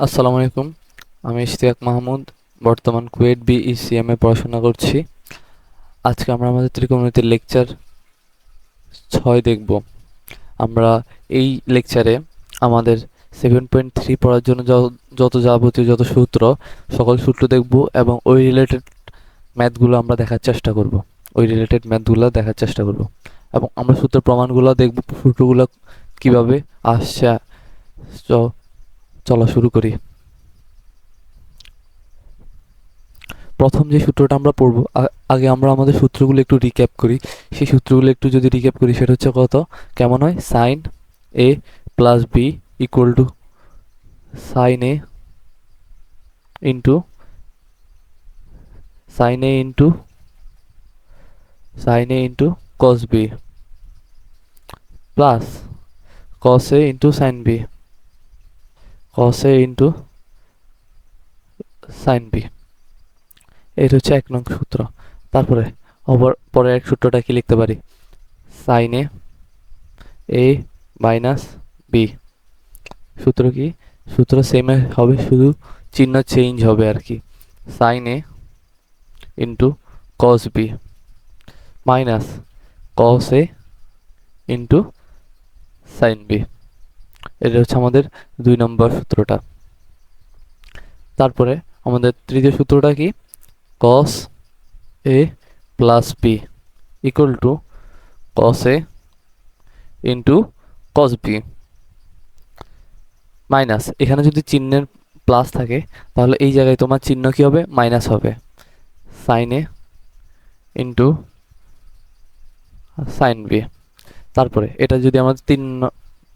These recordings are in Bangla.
আসসালামু আলাইকুম। আমি ইশতিয়াক মাহমুদ। বর্তমান কুয়েট বিইসিএম এ পড়াশোনা করছি। আজকে আমরা আমাদের ত্রিকোণমিতির লেকচার 6 দেখব। আমরা এই লেকচারে আমাদের 7.3 পড়ার জন্য যত যাবতীয় যত সূত্র, সকল সূত্র দেখব এবং ওই রিলেটেড ম্যাথগুলো আমরা দেখার চেষ্টা করব। এবং আমরা সূত্রের প্রমাণগুলো দেখব, সূত্রগুলো কিভাবে আসছে। চলা শুরু করি। প্রথম যে সূত্রটা আমরা পড়ব, আগে আমরা আমাদের সূত্রগুলো একটু রিক্যাপ করি। সেই সূত্রগুলো একটু যদি রিক্যাপ করি, সেটা হচ্ছে কেমন হয়? Sine A plus B equal to sine A into sine A into sine A into cos B plus cos A into sine B, cos A into sine B. এটা হচ্ছে 1 নং সূত্র। তারপরে পরের এক সূত্রটা কি লিখতে পারি? Sign A minus B. সূত্র কি? সূত্র সেম হবে, শুধু চিহ্ন চেঞ্জ হবে আর কি। Sine A into cos B minus cos A into sine B. এটা হচ্ছে আমাদের 2 নম্বর সূত্রটা। তারপরে আমাদের তৃতীয় সূত্রটা কি? Cos A plus B equal to cos A into cos B minus, এখানে যদি চিহ্নের প্লাস থাকে তাহলে এই জায়গায় তোমার চিহ্ন কি হবে? মাইনাস হবে। Sign A into sine B. তারপরে এটা যদি আমাদের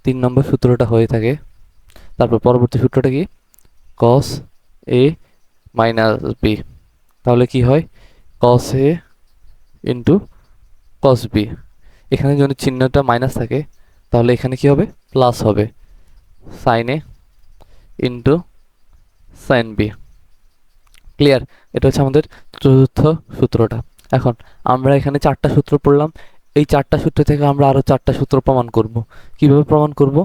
3 নম্বর সূত্রটা হয়ে থাকে, তারপর পরবর্তী সূত্রটা কি? Cos A minus B. তাহলে কি হয়? কস এ ইন্টু কস বি। এখানে যদি চিহ্নটা মাইনাস থাকে তাহলে এখানে কি হবে? প্লাস হবে। Sign A into sine B. Clear? এটা হচ্ছে আমাদের চতুর্থ সূত্রটা। এখন আমরা এখানে 4টা সূত্র পড়লাম। এই 4টা সূত্র থেকে আমরা আরো 4টা সূত্র প্রমাণ করব। কিভাবে প্রমাণ করব?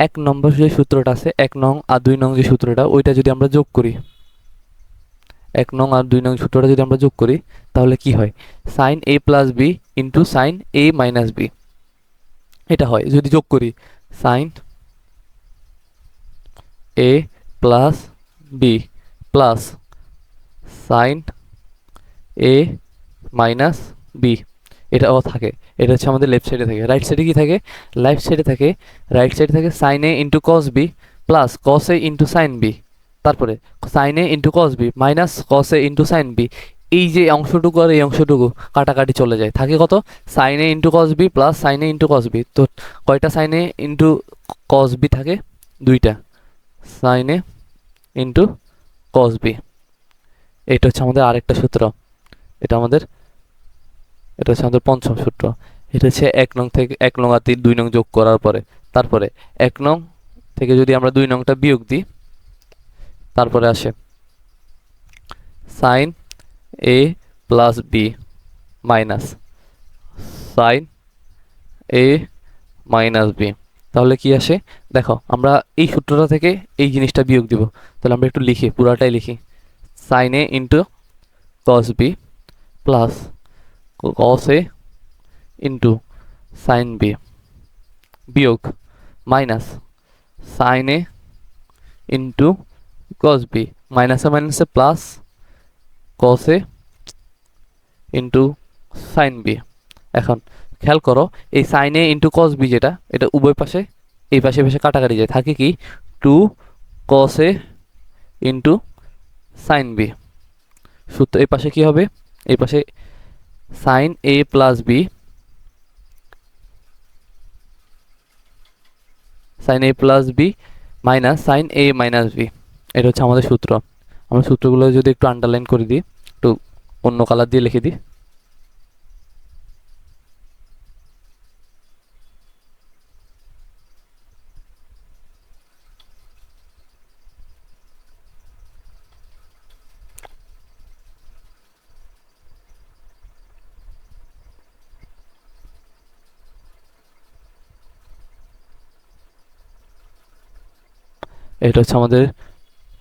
1 নম্বর যে সূত্রটা আছে, 1 নং আর 2 নং যে সূত্রটা, ওইটা যদি আমরা যোগ করি, 1 নং আর 2 নং সূত্রটা যদি আমরা যোগ করি, তাহলে কি হয়? Sine A plus B into sine A minus B. এটা হয় যদি যোগ করি। Sign A plus B plus sine A minus B. এটাও থাকে। এটা হচ্ছে আমাদের লেফট সাইডে থাকে। রাইট সাইডে কি থাকে? রাইট সাইডে থাকে sine A into cos B plus cos A into sine B. তারপরে sine A into cos B minus cos A into sine B. এই যে অংশটুকু আর এই অংশটুকু কাটাকাটি চলে যায়, থাকে কত? Sine A into cos B plus sine A into cos B. তো কয়টা sine A into cos B থাকে? 2টা। Sine A into cos B. এটা হচ্ছে আমাদের আরেকটা সূত্র। এটা আমাদের এটা হচ্ছে আমাদের পঞ্চম সূত্র। এটা হচ্ছে 1 নং থেকে 1 নং আর 2 নং যোগ করার পরে, তারপরে 1 নং থেকে যদি আমরা 2 নংটা বিয়োগ দিই, তারপরে আসে sign A plus B minus sine A minus B. তাহলে কি আসে? দেখো, আমরা এই সূত্রটা থেকে এই জিনিসটা বিয়োগ দিব। তাহলে আমরা একটু লিখি, পুরাটাই লিখি। Sine A into cos B plus cos A into sine B বিয়োগ minus sine A into cos B মাইনাসে মাইনাসে plus cos A into sine B. এখন খেয়াল করো, এই sine A into cos B যেটা, এটা উভয় পাশে এই পাশে পাশে কাটাকাটি যায়, থাকে কি? 2 cos a into sine B. সূত্র এই পাশে কি হবে? এই পাশে sine A plus B, sine A plus B minus sine A minus B. এটা হচ্ছে আমাদের সূত্র। আমরা সূত্রগুলো যদি একটু আন্ডারলাইন করে দিই, একটু অন্য কালার দিয়ে লিখে দিই। এটা হচ্ছে আমাদের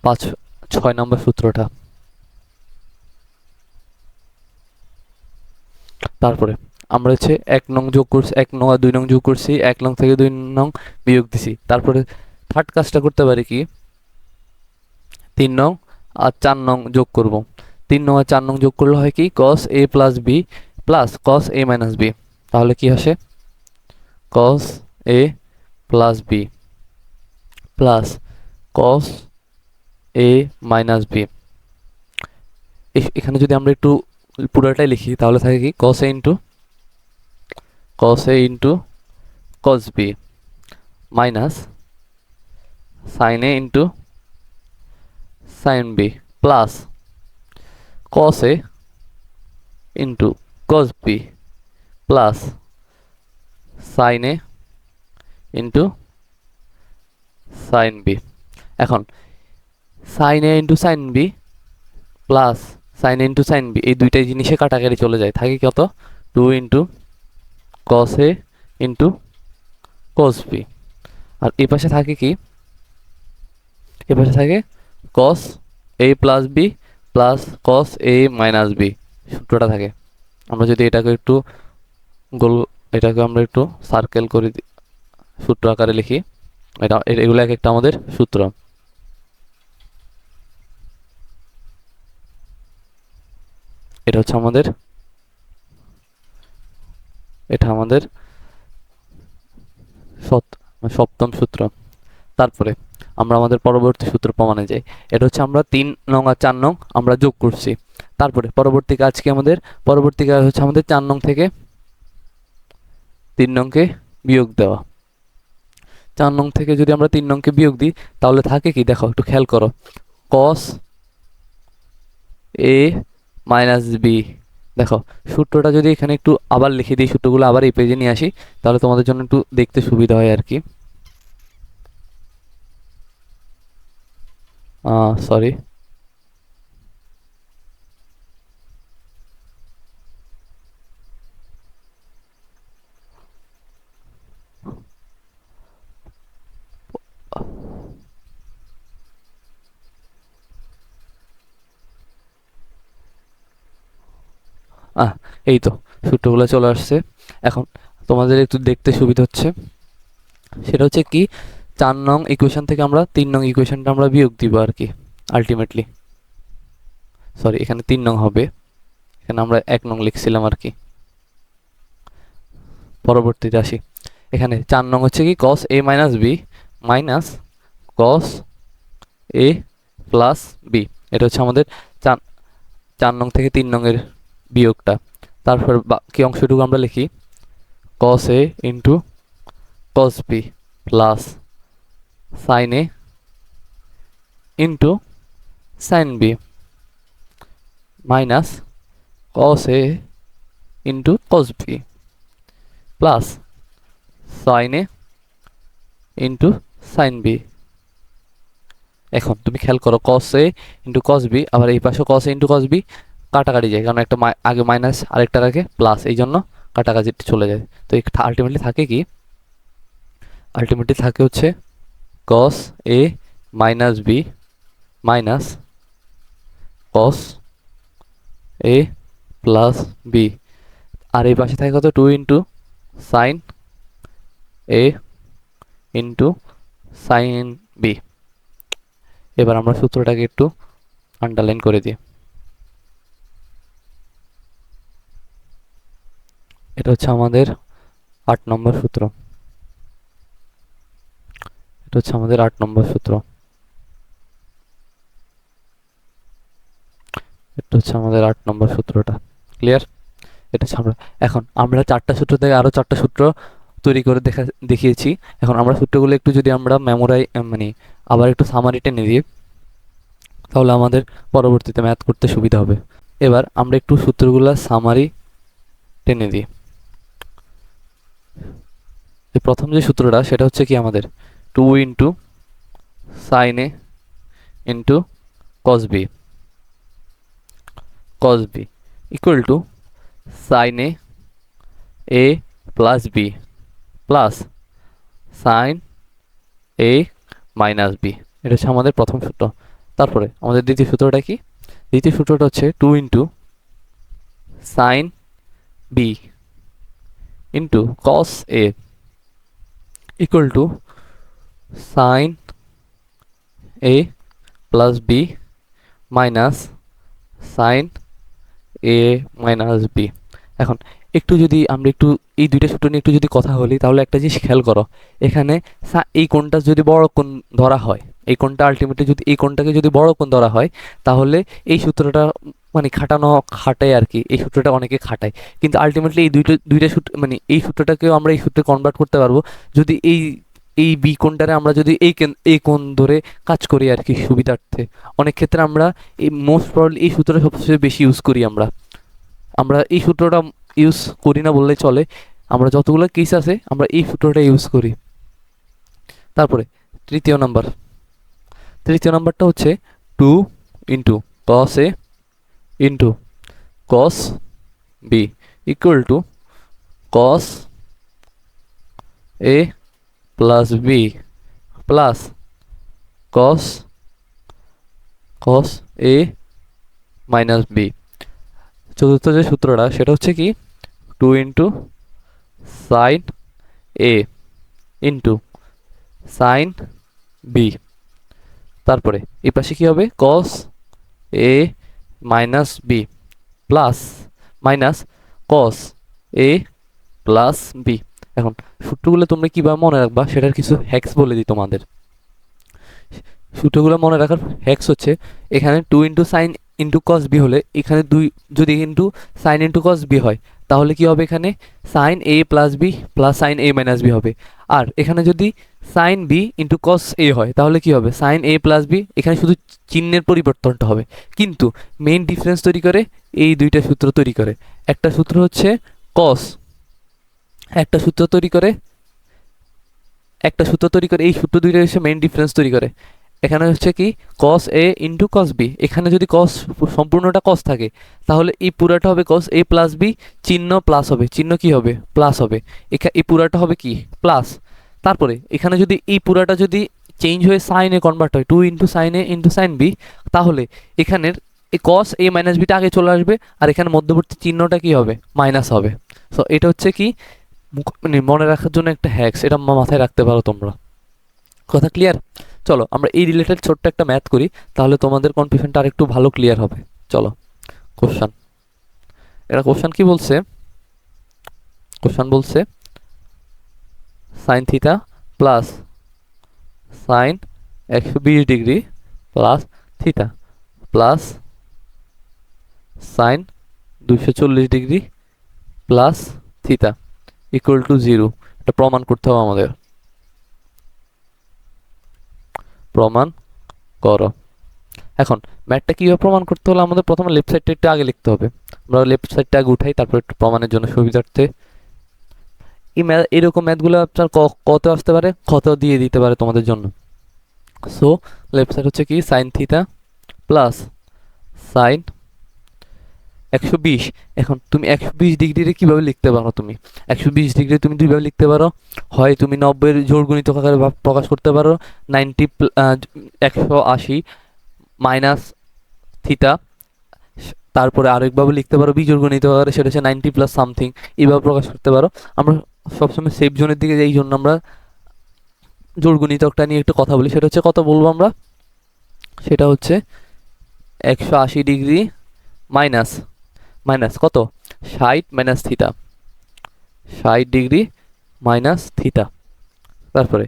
6 নম্বর সূত্রটা। তারপরে আমরা হচ্ছে 1 নং যোগ করছি, 1 নং আর 2 নং যোগ করছি, 1 নং থেকে 2 নং বিয়োগ দিছি। তারপরে থার্ড কাজটা করতে পারি কি, 3 নং আর 4 নং যোগ করব। 3 নং আর 4 নং যোগ করলে হয় কি, cos a plus b plus cos a minus b। তাহলে কি আসে, cos a plus b plus cos a minus b। এখানে যদি আমরা একটু পুরোটাই লিখি তাহলে থাকে কি, cos a into cos b minus sin a into sin b plus cos a into cos b plus sin a into sin b। এখন sin a into sin b plus sin a into sin b, এই দুইটাই জিনিসে কাটাকাটি চলে যায়, থাকে কত, 2 into cos a into cos b। আর এই পাশে থাকে কি, এ পাশে থাকে cos a plus b plus cos a minus b, সূত্রটা থাকে। আমরা যদি এটাকে একটু গোল, এটাকে আমরা একটু সার্কেল করে সূত্র আকারে লিখি, এগুলো এক একটা আমাদের সূত্র। এটা হচ্ছে আমাদের, এটা আমাদের সপ্তম সূত্র। তারপরে আমরা আমাদের পরবর্তী সূত্র প্রমাণে যাই। এটা হচ্ছে আমরা 3 নং আর 4 নং আমরা যোগ করছি। তারপরে পরবর্তী কাজ কি আমাদের, পরবর্তী কাজ হচ্ছে আমাদের 4 নং থেকে 3 নংকে বিয়োগ দেওয়া। 4 নং থেকে যদি আমরা 3 নংকে বিয়োগ দিই তাহলে থাকে কি, দেখো একটু খেয়াল করো, cos a মাইনাস b। দেখো সূত্রটা যদি এখানে একটু আবার লিখে দিই, সূত্রগুলো আবার এই পেজে নিয়ে আসি, তাহলে তোমাদের জন্য একটু দেখতে সুবিধা হয় আর কি। সরি, এই তো সূত্রগুলো চলে আসছে। এখন তোমাদের একটু দেখতে সুবিধা হচ্ছে, সেটা হচ্ছে কি, 4 নং ইকুয়েশন থেকে আমরা 3 নং ইকুয়েশনটা আমরা বিয়োগ দিব আর কি আলটিমেটলি। সরি, এখানে 3 নং হবে, এখানে আমরা 1 নং লিখছিলাম আর কি। পরবর্তীতে আসি, এখানে 4 নং হচ্ছে কি, cos a minus b minus cos a plus b। এটা হচ্ছে আমাদের 4 নং থেকে 3 নং এর বিয়োগটা। তারপর বাকি অংশটুকু আমরা লিখি, cos a into cos b plus sin a into sin b minus cos a into cos b plus sin a into sin b। এখন তুমি খেয়াল করো, cos a into cos b, আবার এই পাশে cos a into cos b কাটাকাটি যায়, কারণ একটা আগে মাইনাস আরেকটার আগে প্লাস, এই জন্য কাটাকাটি চলে যায়। তো আলটিমেটলি থাকে কি, আলটিমেটলি থাকে হচ্ছে cos a minus b minus cos a plus b। আর এই পাশে থাকে কত, 2 into sign a into sign b। এবার আমরা সূত্রটাকে একটু আন্ডারলাইন করে দিই। এটা হচ্ছে আমাদের 8 নম্বর সূত্র। এটা হচ্ছে আমাদের 8 নম্বর সূত্র। এটা হচ্ছে আমাদের 8 নম্বর সূত্রটা। ক্লিয়ার? এটা হচ্ছে আমরা, এখন আমরা 4টা সূত্র থেকে আরো 4টা সূত্র তৈরি করে দেখিয়েছি। এখন আমরা সূত্রগুলো একটু যদি আমরা মানে আবার একটু সামারি টেনে দিই, তাহলে আমাদের পরবর্তীতে ম্যাথ করতে সুবিধা হবে। এবার আমরা একটু সূত্রগুলো সামারি টেনে দিই। প্রথম যে সূত্রটা সেটা হচ্ছে কি আমাদের 2 into sine A into cos b equal to sine a plus b plus sine a minus b। এটা হচ্ছে আমাদের প্রথম সূত্র। তারপরে আমাদের দ্বিতীয় সূত্রটা কি? দ্বিতীয় সূত্রটা হচ্ছে 2 into sine B into cos A equal to sine A plus B minus sine A minus B. এখন একটু যদি আমরা একটু এই দুইটা সূত্র নিয়ে একটু যদি কথা বলি, তাহলে একটা জিনিস খেয়াল করো, এখানে এই কোণটা যদি বড় কোণ ধরা হয়, এই কোণটা আলটিমেটলি যদি এই কোণটাকে যদি বড় কোণ ধরা হয়, তাহলে এই সূত্রটা মানে খাটায় আর কি, এই সূত্রটা অনেকে খাটায়, কিন্তু আলটিমেটলি এই দুইটা সূত্র মানে এই সূত্রটাকেও আমরা এই সূত্রে কনভার্ট করতে পারবো যদি এই বি কোণটারে আমরা যদি এই কোণ ধরে কাজ করি আর কি, সুবিধার্থে। অনেক ক্ষেত্রে আমরা এই মোস্ট প্রবাবলি এই সূত্রটা সবচেয়ে বেশি ইউজ করি। আমরা আমরা এই সূত্রটা ইউজ করি না বললেই চলে, আমরা যতগুলো কেস আছে আমরা এই সূত্রটা ইউজ করি। তারপরে তৃতীয় নাম্বারটা হচ্ছে 2 into cos A into cos B equal to cos A plus B plus cos A minus B. চতুর্থ যে সূত্রটা সেটা হচ্ছে কি 2 into sine A into sine B. তারপরে এই পাশে কি হবে cos A minus B plus minus cos A plus B. এখন সূত্রগুলো তোমরা কিভাবে মনে রাখবা সেটার কিছু হ্যাক্স বলে দিই তোমাদের। সূত্রগুলো মনে রাখার হ্যাক্স হচ্ছে, এখানে 2 into sine into cos B হলে এখানে 2 যদি into sine into cos B হয়, তাহলে কি হবে এখানে sine A plus B plus sine A minus B হবে। আর এখানে যদি sine B into cos A হয়, তাহলে কি হবে সাইন এ প্লাস বি, এখানে শুধু চিহ্নের পরিবর্তনটা হবে, কিন্তু মেইন ডিফারেন্স তৈরি করে এই দুইটা সূত্র তৈরি করে। একটা সূত্র হচ্ছে কস, একটা সূত্র তৈরি করে এই সূত্র দুইটা হচ্ছে মেইন ডিফারেন্স তৈরি করে। এখানে হচ্ছে কি cos A into cos B, এখানে যদি কস সম্পূর্ণটা কস থাকে, তাহলে এই পুরাটা হবে কস এ প্লাস বি, চিহ্ন প্লাস হবে, চিহ্ন কি হবে প্লাস হবে, এই পুরাটা হবে কি প্লাস। তারপরে এখানে যদি এই পুরাটা যদি চেঞ্জ হয়ে সাইনে কনভার্ট হয়, 2 into sine A into sine B, তাহলে এখানের এই কস এ মাইনাস বিটা আগে চলে আসবে, আর এখানে মধ্যবর্তী চিহ্নটা কি হবে মাইনাস হবে। সো এটা হচ্ছে কি মানে মনে রাখার জন্য একটা হ্যাক্স, এটা মাথায় রাখতে পারো তোমরা। কথা ক্লিয়ার? চলো আমরা এই রিলেটেড ছোট্ট একটা ম্যাথ করি, তাহলে তোমাদের কনফিউশনটা আরেকটু ভালো ক্লিয়ার হবে। চলো কোশ্চান, এটা কোশ্চান কি বলছে, কোশ্চান বলছে sine theta plus sign 120 degree plus theta plus sign 240 degree plus theta equal two 0। এটা প্রমাণ করতে হবে আমাদের, প্রমাণ করো। এখন ম্যাথটা কীভাবে প্রমাণ করতে হলে আমাদের প্রথমে লেফট সাইডটা একটু আগে লিখতে হবে। আমরা লেফট সাইডটা আগে উঠাই, তারপর একটু প্রমাণের জন্য সুবিধার্থে এরকম ম্যাথগুলো আপনার কত আসতে পারে, কত দিয়ে দিতে পারে তোমাদের জন্য। সো লেফট সাইড হচ্ছে কি সাইন থিটা প্লাস সাইন 120। এখন তুমি 120 ডিগ্রিরে কীভাবে লিখতে পারো, তুমি 120 ডিগ্রি তুমি দুইভাবে লিখতে পারো, হয় তুমি 90-এর জোড় গুণিতক আকারে প্রকাশ করতে পারো 180 মাইনাস থিটা, তারপরে আরেকভাবে লিখতে পারো বিজোড় গণিতক আকারে, সেটা হচ্ছে 90 প্লাস সামথিং, এইভাবে প্রকাশ করতে পারো। আমরা সবসময় সেফ জোনের দিকে যাই, এই জন্য আমরা জোড় গুণিতকটা নিয়ে একটু কথা বলি। সেটা হচ্ছে কত বলবো আমরা, সেটা হচ্ছে 180 ডিগ্রি মাইনাস কত 60 minus theta, 60 degree minus theta. তারপরে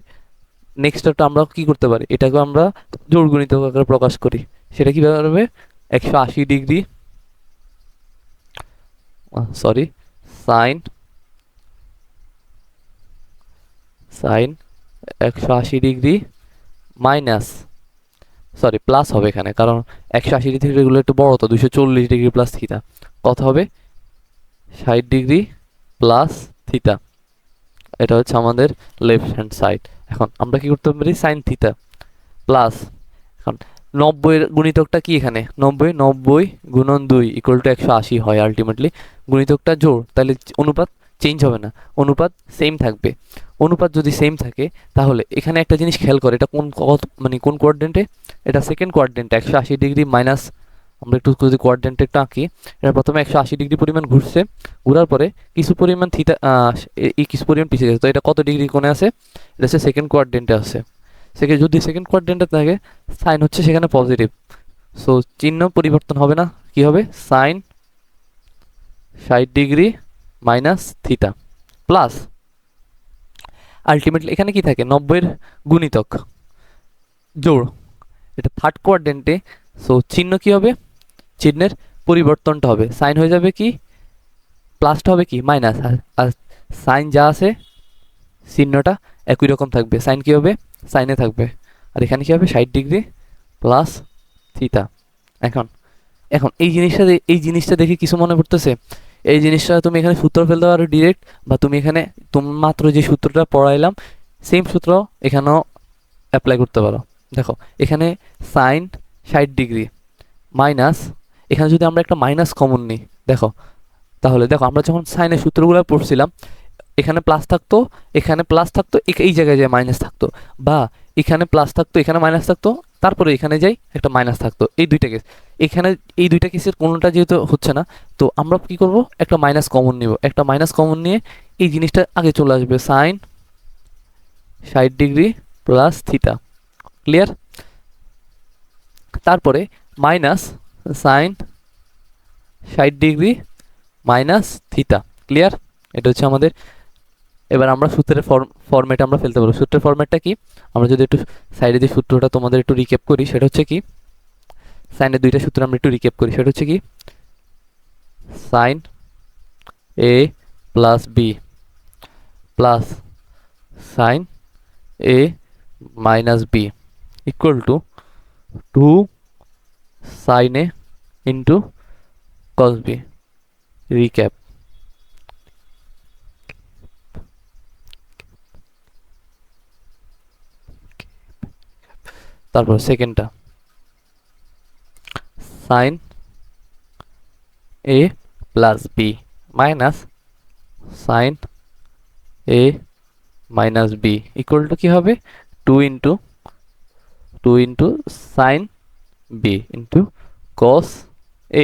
নেক্সটটা আমরা কি করতে পারি, এটাকে আমরা জোড় গুণিতক আকারে প্রকাশ করি। সেটা কীভাবে হবে 180 degree sine 180 degree minus plus হবে এখানে, কারণ 180 ডিগ্রিগুলো একটু বড়, তো 240 ডিগ্রি প্লাস থিটা কত হবে 60 ডিগ্রি প্লাস থিটা। এটা হচ্ছে আমাদের লেফট হ্যান্ড সাইড। এখন আমরা কি করতে পারি সাইন থিটা প্লাস, এখন 90-এর গুণিতকটা কি এখানে 90 গুণন 2 ইকুয়াল টু 180 হয় আলটিমেটলি, গুণিতকটা জোড়, তাহলে অনুপাত চেঞ্জ হবে না, অনুপাত সেম থাকবে। অনুপাত যদি সেম থাকে তাহলে এখানে একটা জিনিস খেয়াল করে, এটা মানে কোন কোয়াড্রেন্টে, এটা সেকেন্ড কোয়াড্রেন্টে 180 ডিগ্রি মাইনাস, আমরা একটু যদি কোয়াড্রেন্টে একটু আঁকি, এটা প্রথমে 180 ডিগ্রি পরিমাণ ঘুরছে, ঘোরার পরে কিছু পরিমাণ থিটা এই কিছু পরিমাণ পিছিয়ে গেছে, তো এটা কত ডিগ্রি কোণে আছে, এটা হচ্ছে সেকেন্ড কোয়াড্রেন্টে আছে। যদি সেকেন্ড কোয়াড্রেন্টে থাকে সাইন হচ্ছে সেখানে পজিটিভ, সো চিহ্ন পরিবর্তন হবে না, কি হবে sine 60 degree minus theta plus ultimately এখানে কি থাকে 90-এর গুণিতক জোড়, এটা থার্ড কোয়াড্রেন্টে, সো চিহ্ন কি হবে, চিহ্নের পরিবর্তনটা হবে, সাইন হয়ে যাবে কি প্লাসটা হবে কি মাইনাস, আর সাইন যা আছে চিহ্নটা একই রকম থাকবে, সাইন কি হবে সাইনে থাকবে, আর এখানে কি হবে 60 ডিগ্রি প্লাস থিটা। এখন এখন এই জিনিসটা দেখে কিছু মনে পড়তেছে, এই জিনিসটা তুমি এখানে সূত্র ফেলতে পারো ডিরেক্ট, বা তুমি এখানে মাত্র যে সূত্রটা পড়াইলাম সেম সূত্র এখানেও অ্যাপ্লাই করতে পারো। দেখো এখানে সাইন 60 ডিগ্রি মাইনাস, এখানে যদি আমরা একটা মাইনাস কমন নিই, দেখো তাহলে দেখো আমরা যখন সাইনের সূত্রগুলো পড়ছিলাম এখানে প্লাস থাকতো, এখানে প্লাস থাকতো, এই জায়গায় যায় মাইনাস থাকতো, বা এখানে প্লাস থাকতো এখানে মাইনাস থাকতো, তারপরে এখানে যাই একটা মাইনাস থাকতো, এই দুইটা কেস। এখানে এই দুইটা কেসের কোনোটা যেহেতু হচ্ছে না, তো আমরা কি করব একটা মাইনাস কমন নিব, একটা মাইনাস কমন নিয়ে এই জিনিসটা আগে চলে আসবে, sine 60 degree plus theta, clear. তারপরে minus sine 60 degree minus theta, clear. এটা হচ্ছে আমাদের, এবার আমরা সূত্রের ফরম্যাট আমরা ফেলতে পারবো। সূত্রের ফরম্যাটটা কি, আমরা যদি একটু সাইডে যে সূত্রটা তোমাদের একটু রিক্যাপ করি, সেটা হচ্ছে কি সাইনের দুইটা সূত্র আমরা একটু রিক্যাপ করি, সেটা হচ্ছে কি sine A plus B plus sine A minus B equal to 2 sine A into cos B, recap. তারপর সেকেন্ডটা sine A plus B minus sine A minus B equal to কি হবে 2 into sine B into cos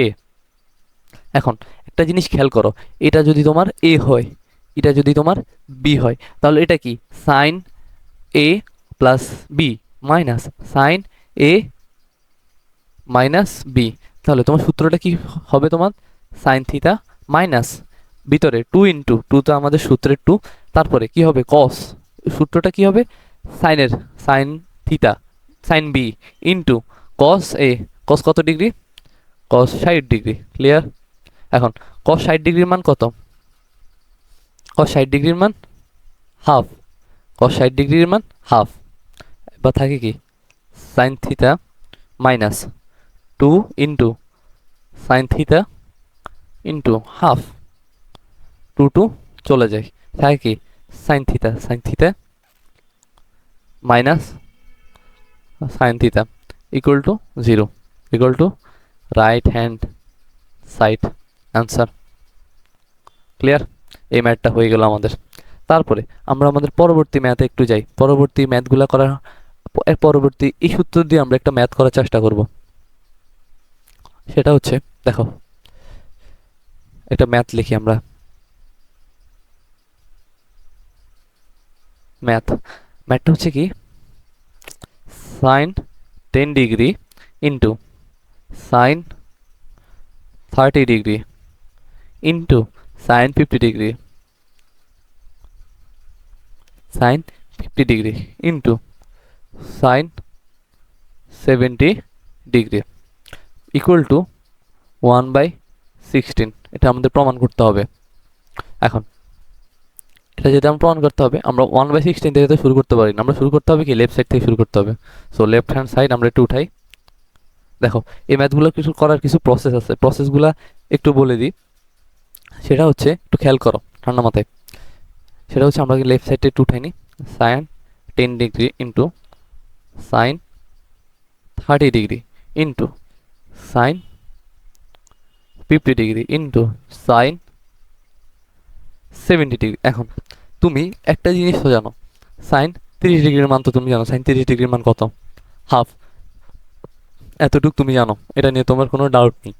A. এখন একটা জিনিস খেয়াল করো, এটা যদি তোমার এ হয়, এটা যদি তোমার বি হয়, তাহলে এটা কি sine A plus B minus sine A minus B, তাহলে তোমার সূত্রটা কি হবে, তোমার সাইন থিটা মাইনাস ভিতরে 2 তো আমাদের সূত্রের 2, তারপরে কি হবে কস, সূত্রটা কি হবে সাইনের sine theta sine B into cos A, cos কত ডিগ্রি, কস 60 ডিগ্রি, ক্লিয়ার। এখন কস 60 ডিগ্রির মান কত, কস 60 ডিগ্রির মান হাফ, কস 60 ডিগ্রির মান হাফ, বা থাকে কি sign theta minus 2 sine theta into half, 2 চলে যায়, থাকে কি sign theta minus sine theta equal two 0, equal to right hand side answer, clear. এই ম্যাথটা হয়ে গেল আমাদের। তারপরে আমরা আমাদের পরবর্তী ম্যাথে একটু যাই, পরবর্তী ম্যাথগুলো করার পরবর্তী এই সূত্র দিয়ে আমরা একটা ম্যাথ করার চেষ্টা করব। সেটা হচ্ছে দেখো একটা ম্যাথ লিখি আমরা, ম্যাথটা হচ্ছে কি sine 10 degree into sine 30 degree into sine 50 degree, sine 50 degree into sine 70 degree equal to 1/16। এটা আমাদের প্রমাণ করতে হবে। এখন এটা যদি আমরা প্রমাণ করতে হবে, আমরা 1/16 থেকে তো শুরু করতে পারি না, আমরা শুরু করতে হবে কি লেফট সাইড থেকে শুরু করতে হবে। সো লেফট হ্যান্ড সাইড আমরা একটু উঠাই। দেখো এই ম্যাথগুলো কিছু করার কিছু প্রসেস আছে, প্রসেসগুলো একটু বলে দিই। সেটা হচ্ছে একটু খেয়াল করো ঠান্ডা মাথায়, সেটা হচ্ছে আমরা লেফট সাইডে একটু উঠাই নি, sine 10 degree into sine 30 degree into sine 50 degree into sine 70 degree. এখন তুমি একটা জিনিস তো জানো, সাইন 30 ডিগ্রির মান তো তুমি জানো, সাইন 30 ডিগ্রির মান কত? হাফ। এতটুকু তুমি জানো, এটা নিয়ে তোমার কোনো ডাউট নেই।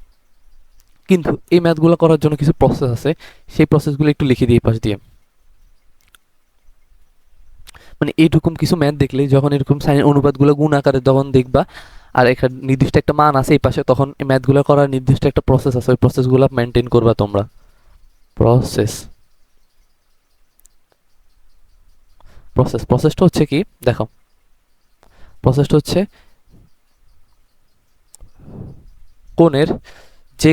কিন্তু এই ম্যাথগুলো করার জন্য কিছু প্রসেস আছে, সেই প্রসেসগুলো একটু লিখে দিই পাশ দিয়ে। মানে এইরকম কিছু ম্যাথ দেখলে যখন এরকম সাইনের অনুপাতগুলো গুণ আকারে যখন দেখবা, আর একটা নির্দিষ্ট একটা মান আছে এই পাশে, তখন এই ম্যাথগুলো করার নির্দিষ্ট একটা প্রসেস আছে, ওই প্রসেসগুলো মেনটেন করবা তোমরা। প্রসেস প্রসেসটা হচ্ছে কি দেখো, প্রসেসটা হচ্ছে কোণের যে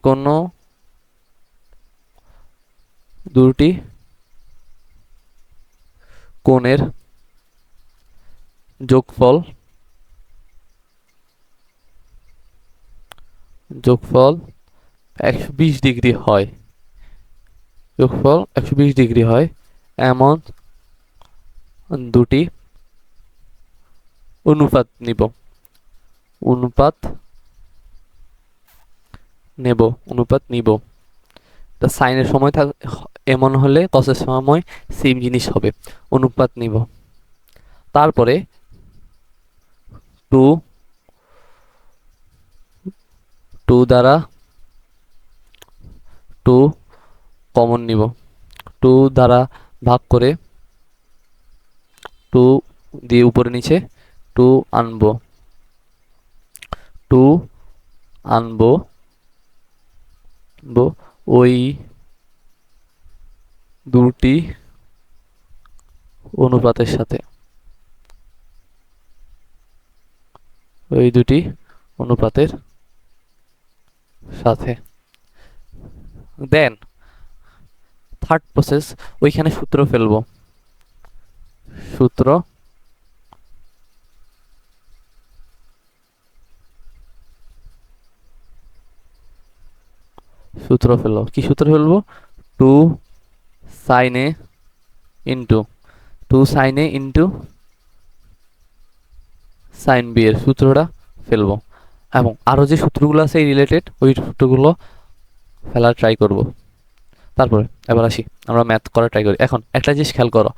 কোনো দুটি কোণের যোগফল 120 ডিগ্রি হয়, যোগফল 120 ডিগ্রি হয় এমন দুটি অনুপাত নিব, অনুপাত নিব। তা সাইনের সময় এমন হলে কসের সময় সেম জিনিস হবে, অনুপাত নিব। তারপরে টু দ্বারা টু কমন নিব, 2 দ্বারা ভাগ করে 2 দিয়ে উপরে নিচে 2 আনবো, 2 আনবো ওই দুটি অনুপাতের সাথে, ওই দুটি অনুপাতের সাথে। দেন থার্ড প্রসেস, ওইখানে সূত্র ফেলবো, সূত্র ফেলবো। কি সূত্র ফেলবো? 2 sin a into 2 sin a into sin b এর সূত্রটা ফেলবো, এবং আরো যে সূত্রগুলো আছে রিলেটেড ওই সূত্রগুলো ফেলার ট্রাই করব। তারপরে এবার আসি, আমরা ম্যাথ করার ট্রাই করি। এখন একটা জিনিস খেয়াল করো,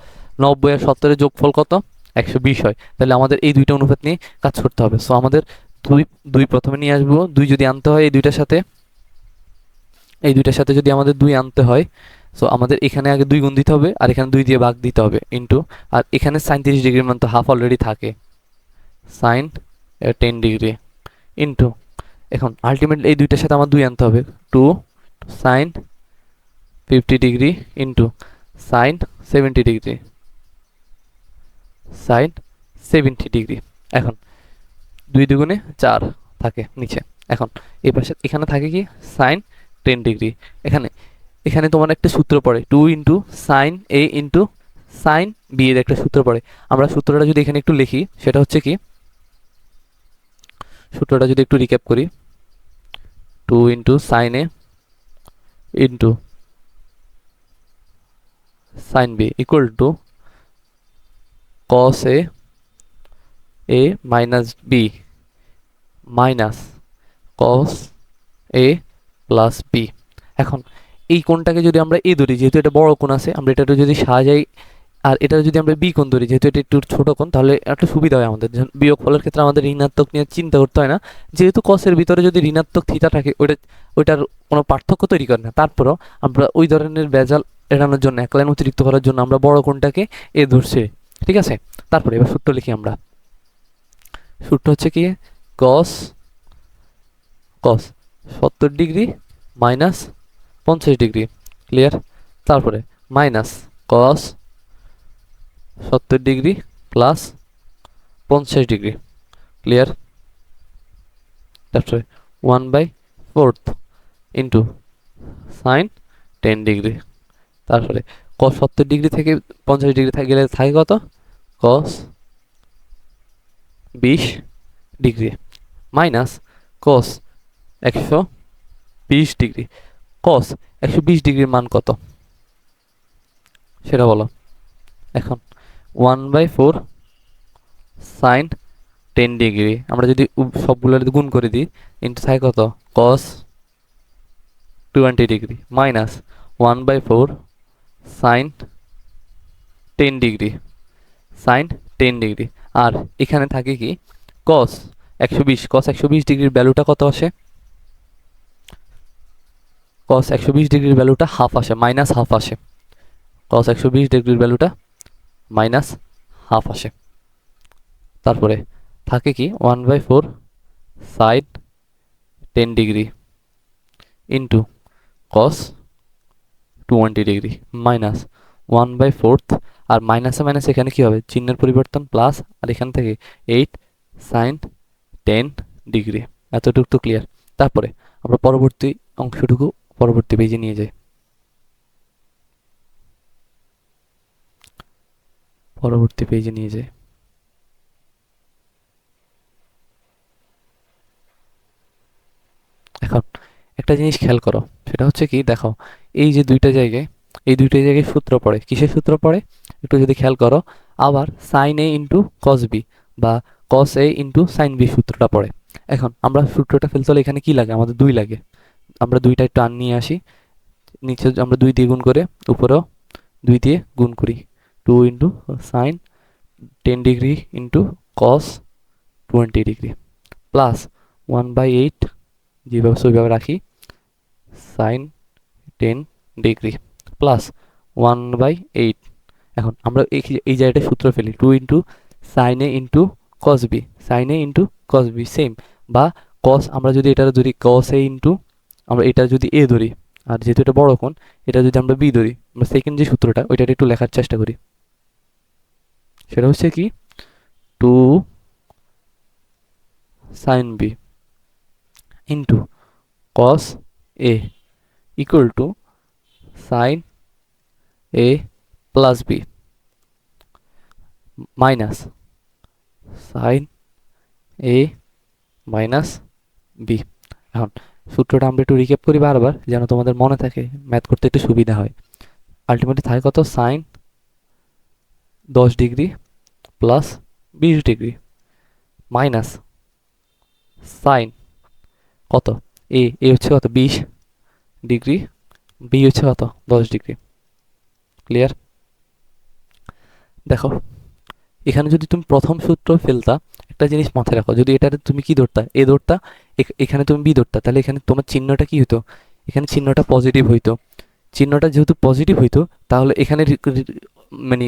90 আর 70 যোগফল কত? 120 হয়। তাহলে আমাদের এই দুইটা অনুপাত নিয়ে কাজ করতে হবে। সো আমাদের দুই প্রথমে নিয়ে আসবো, 2 যদি আনতে হয় এই দুইটার সাথে যদি আমাদের 2 আনতে হয়, সো আমাদের এখানে আগে 2 গুণ দিতে হবে, আর এখানে 2 দিয়ে ভাগ দিতে হবে, ইন্টু, আর এখানে সাইন 30 ডিগ্রির মান তো হাফ অলরেডি থাকে, সাইন 10 ডিগ্রি ইন্টু, এখন আলটিমেটলি এই দুইটার সাথে আমার 2 আনতে হবে, 2 sine 50 degree into sine 70 degree, sine 70 degree. এখন 2 দুগুণে 4 থাকে নিচে। এখন এই পাশে এখানে থাকে কি সাইন 10 ডিগ্রি। এখানে তোমার একটা সূত্র পড়ে, 2 into sine A into sine B এর একটা সূত্র পড়ে। আমরা সূত্রটা যদি এখানে একটু লিখি, সেটা হচ্ছে কি, সূত্রটা যদি একটু রিক্যাপ করি, 2 into sine A into sine B equal to cos A minus B minus cos A plus B. এখন এই কোণটাকে যদি আমরা এ ধরি, যেহেতু এটা বড় কোণ আছে, আমরা এটা যদি সাজাই, আর এটা যদি আমরা বি কোণ ধরি, যেহেতু এটা একটু ছোট কোণ, তাহলে একটা সুবিধা হয় আমাদের। বিয়োগ ফলের ক্ষেত্রে আমাদের ঋণাত্মক নিয়ে চিন্তা করতে হয় না, যেহেতু কসের ভিতরে যদি ঋণাত্মক থিতা থাকে, ওইটার কোনো পার্থক্য তৈরি করে না। তারপরও আমরা ওই ধরনের ভেজাল এড়ানোর জন্য, এক লাইন অতিরিক্ত করার জন্য আমরা বড় কোণটাকে এ ধরছি, ঠিক আছে? তারপরে এবার সূত্র লিখি আমরা। সূত্র হচ্ছে কি, কস 70 ডিগ্রি মাইনাস 50 ডিগ্রি, ক্লিয়ার? তারপরে minus cos 70 degree plus 50 degree, clear? তারপরে 1/4 ইন্টু সাইন 10 ডিগ্রি। তারপরে কস 70 ডিগ্রি থেকে 50 ডিগ্রি গেলে থাকে কত? Cos 20 degree minus cos 120 degree. কস 120 ডিগ্রির মান কত সেটা বলো। এখন 1/4 সাইন 10 ডিগ্রি আমরা যদি সবগুলোর গুণ করে দিই, ইন্টু থাকে কত? Cos 20 degree minus 1/4 sine 10 degree sine 10 degree. আর এখানে থাকে কি কস 120 ভ্যালুটা কত আসে? কস 120 ডিগ্রির ভ্যালুটা হাফ আসে, মাইনাস হাফ আসে। কস 120 ডিগ্রির ভ্যালুটা মাইনাস হাফ আসে। তারপরে থাকে কি 1/4 sine 10 degree into cos 20 degree minus 1/4, আর মাইনাসে মাইনাস এখানে কি হবে, চিহ্নের পরিবর্তন প্লাস, আর এখান থেকে 8 সাইন 10 ডিগ্রি। এতটুকু তো ক্লিয়ার। তারপরে আমরা পরবর্তী অংশটুকু পরবর্তী পেজে নিয়ে যাই। পরবর্তী পেজে নিয়ে যাই। এখন একটা জিনিস খেয়াল করো, সেটা হচ্ছে কি দেখো, এই যে দুইটা জায়গায়, এই দুইটা জায়গায় সূত্র পড়ে, কিসের সূত্র পড়ে একটু যদি খেয়াল করো, আবার sign A into cos B বা কস এ ইন্টু সাইন বি সূত্রটা পড়ে। এখন আমরা সূত্রটা ফেলতে হলে এখানে কি লাগে, আমাদের 2 লাগে। আমরা 2টা একটু আন নিয়ে আসি, নিচে আমরা 2 দিয়ে গুণ করে উপরেও 2 দিয়ে গুণ করি। 2 into sine 10 degree into cos 20 degree plus 1/8 যেভাবে সেভাবে রাখি সাইন 10 ডিগ্রি প্লাস 1/8। এখন আমরা এই জায়গাটা সূত্র ফেলি, 2 into sine A into cos B, sine A into cos B same, বা কস আমরা যদি এটা ধরি কস এ ইন্টু, আমরা এটা যদি এ ধরি, আর যেহেতু এটা বড় কোণ, এটা যদি আমরা বি ধরি, আমরা সেকেন্ড যে সূত্রটা ওইটা একটু লেখার চেষ্টা করি। সেটা হচ্ছে কি 2 sine B into cos A equal to sine A plus B minus sine A minus B. এখন সূত্রটা আমরা একটু রিক্যাপ করি বারবার, যেন তোমাদের মনে থাকে, ম্যাথ করতে একটু সুবিধা হয়। আলটিমেটলি থাকে কত, sine 10 degree plus 20 degree minus sine কত, এ হচ্ছে কত 20 ডিগ্রি, বি হচ্ছে কত 10 ডিগ্রি। ক্লিয়ার? দেখো এখানে যদি তুমি প্রথম সূত্র ফেলতা, একটা জিনিস মাথায় রাখো, যদি এটাতে তুমি কি ধরতা, এ ধরতা, এখানে তুমি বি ধরতা, তাহলে এখানে তোমার চিহ্নটা কি হতো, এখানে চিহ্নটা পজিটিভ হইতো। চিহ্নটা যেহেতু পজিটিভ হইতো, তাহলে এখানে মানে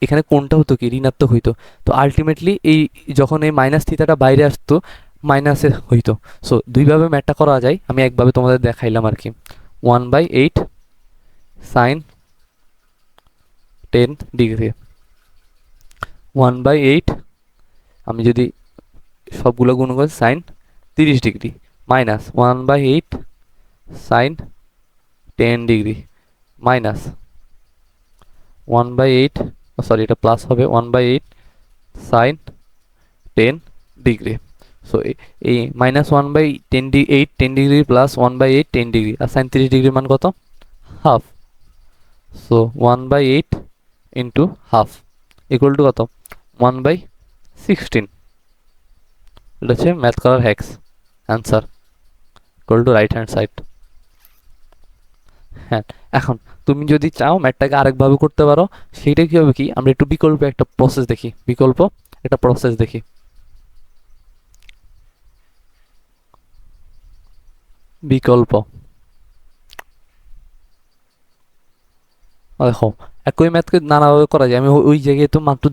এখানে কোনটা হতো কি ঋণাত্মক হইতো। তো আলটিমেটলি এই যখন এই মাইনাস থিতাটা বাইরে আসতো, মাইনাসে হইতো। সো দুইভাবে ম্যাথটা করা যায়, আমি একভাবে তোমাদের দেখাইলাম আর কি। 1/8 সাইন 10 ডিগ্রি, 1/8 আমি যদি সবগুলো গুণ করি sine 30 degree minus 1/8 sine 10 degree minus 1/8, sorry এটা প্লাস হবে, 1/8 সাইন 10 ডিগ্রি। সো এই মাইনাস 1/10 10 ডিগ্রি প্লাস 1/8 10 ডিগ্রি, আর সাইন 30 ডিগ্রির মান কত, half. So 1/8 into half equal to কত, 1/16। এটা হচ্ছে ম্যাথ করার hacks, answer equal to right hand side. হ্যাঁ, এখন তুমি যদি চাও ম্যাথটাকে আরেকভাবে করতে পারো, সেইটা কি হবে কি, আমরা একটু বিকল্প একটা প্রসেস দেখি, বিকল্প একটা প্রসেস দেখি। বিকল্প দেখো, একই ম্যাথকে নানাভাবে করা যায়। আমি ওই জায়গায় তো মাত্র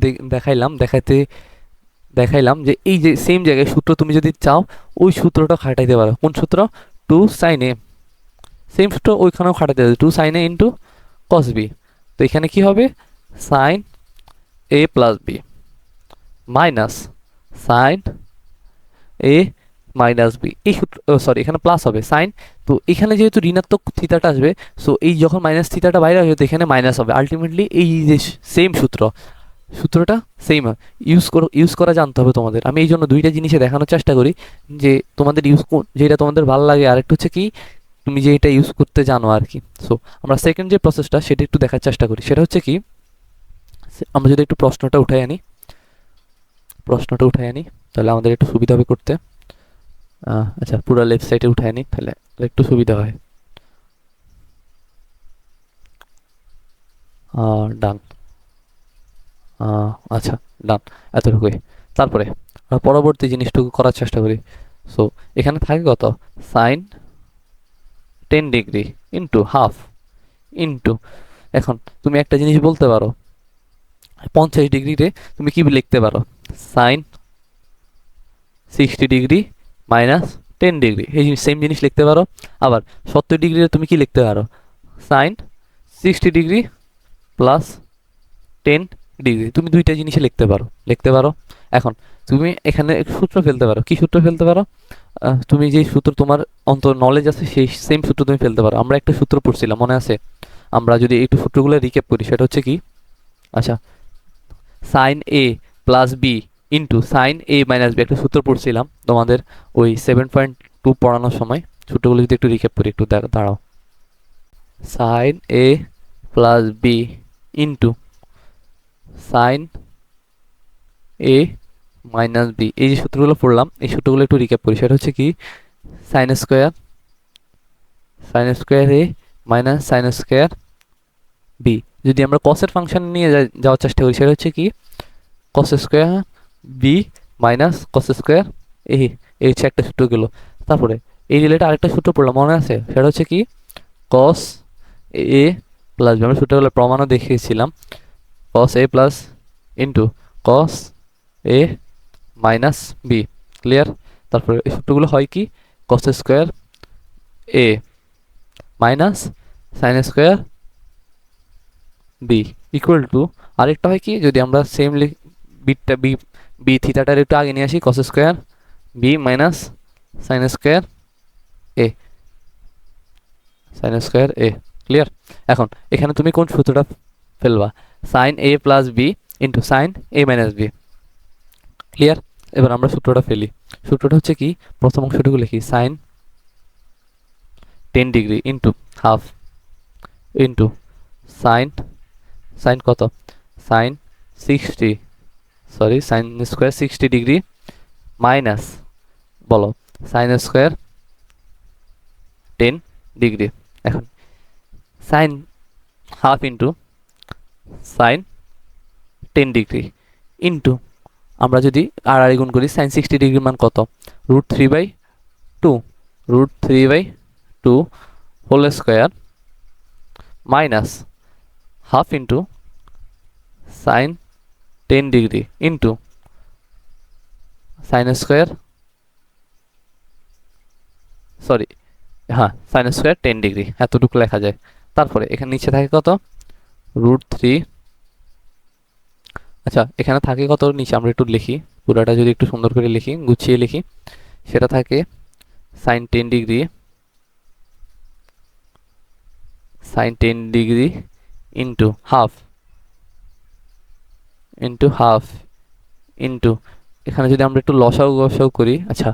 দেখাইলাম যে এই যে সেম জায়গায় সূত্র তুমি যদি চাও ওই সূত্রটা খাটাইতে পারো। কোন সূত্র, 2 সাইন এ, সেম সূত্র ওইখানেও খাটাতে হবে, 2 sine A into cos B. তো এখানে কি হবে, sign A plus B minus sine A minus B, এই সূত্র, সরি এখানে প্লাস হবে সাইন। তো এখানে যেহেতু ঋণাত্মক থিতাটা আসবে, সো এই যখন মাইনাস থিতাটা বাইরে আসবে তো এখানে মাইনাস হবে। আলটিমেটলি এই যে সেম সূত্রটা সেম ইউজ করা জানতে হবে তোমাদের। আমি এই জন্য দুইটা জিনিসে দেখানোর চেষ্টা করি যে তোমাদের যেটা তোমাদের ভালো লাগে, আর একটা হচ্ছে কি তুমি যে এটা ইউজ করতে জানো আর কি। সো আমরা সেকেন্ড যে প্রসেসটা সেটা একটু দেখার চেষ্টা করি। সেটা হচ্ছে কি, আমরা যদি একটু প্রশ্নটা উঠাই আনি, তাহলে আমাদের একটু সুবিধা হবে করতে। আচ্ছা পুরো লেফট সাইডে উঠায় আনি, তাহলে একটু সুবিধা হয়। ডান। আচ্ছা, ডান, এতটুকুই। তারপরে আমরা পরবর্তী জিনিসটুকু করার চেষ্টা করি। সো এখানে থাকে কত, sine 10 degree into half into, এখন তুমি একটা জিনিস বলতে পারো, 50 ডিগ্রিতে তুমি কি লিখতে পারো, সাইন 60 ডিগ্রি মাইনাস 10 ডিগ্রি, এই সেম জিনিস লিখতে পারো। আবার 70 ডিগ্রিতে তুমি কি লিখতে পারো, সাইন 60 ডিগ্রি প্লাস 10 ডিগ্রি, তুমি দুইটা জিনিসে লিখতে পারো। এখন তুমি এখানে এক সূত্র ফেলতে পারো, কি সূত্র ফেলতে পারো, তুমি যে সূত্র তোমার অন্তর নলেজ আছে সেই সেম সূত্র তুমি ফেলতে পারো। আমরা একটা সূত্র পড়ছিলাম মনে আছে, আমরা যদি একটু সূত্রগুলো রিক্যাপ করি সেটা হচ্ছে কি, আচ্ছা, sign A plus B into sine A minus B, একটা সূত্র পড়ছিলাম তোমাদের ওই 7.2 পড়ানোর সময়। সূত্রগুলো যদি একটু রিক্যাপ করি, একটু দাঁড়াও। Sign A plus B into sine A minus B, এই যে সূত্রগুলো পড়লাম এই সূত্রগুলো একটু রিক্যাপ করি। সেটা হচ্ছে কি, sign square A minus sine square B. যদি আমরা কসের ফাংশন নিয়ে যাওয়ার চেষ্টা করি সেটা হচ্ছে কি, cos square B minus cos square A, এই হচ্ছে একটা সূত্র গেল। তারপরে এই রিলেটেড আরেকটা সূত্র পড়লাম মনে আছে, সেটা হচ্ছে কি, কস এ প্লাস বি, আমরা সূত্রগুলো প্রমাণও দেখিয়েছিলাম, cos A plus into cos A minus B, clear. তারপরে এই সূত্রগুলো হয় কি, cos square A minus sine square B equal to, আরেকটা হয় কি, যদি আমরা সেম বিটটা বি বি থিটাটার একটু আগে নিয়ে আসি, cos square B minus sine square A, sine square A, clear. এখন এখানে তুমি কোন সূত্রটা ফেলবা, sine A plus B into sine A minus B, clear. এবার আমরা সূত্রটা ফেলি। সূত্রটা হচ্ছে কি, প্রথম অংশটুকু লিখি, sine 10 degree into half into sine, sine কত, sine 60, sorry sine square 60 degree minus, বলো, সাইন স্কোয়ার 10 ডিগ্রি। এখন sine half into sine 10 degree into, আমরা যদি আড়াআড়ি গুণ করি, সাইন 60 ডিগ্রির মান কত, √3/2, √3/2 whole square minus half into sine 10 degree into sine square, sorry, হ্যাঁ, সাইন স্কোয়ার 10 ডিগ্রি, এতটুকু লেখা যায়। তারপরে এখানে নিচে থাকে কত, √3, আচ্ছা এখানে থাকে কত নিচে, আমরা একটু লিখি, পুরাটা যদি একটু সুন্দর করে লিখি, গুছিয়ে লিখি, সেটা থাকে sine 10 degree, sine 10 degree into half into, এখানে যদি আমরা একটু লসাগু গসাগু করি, আচ্ছা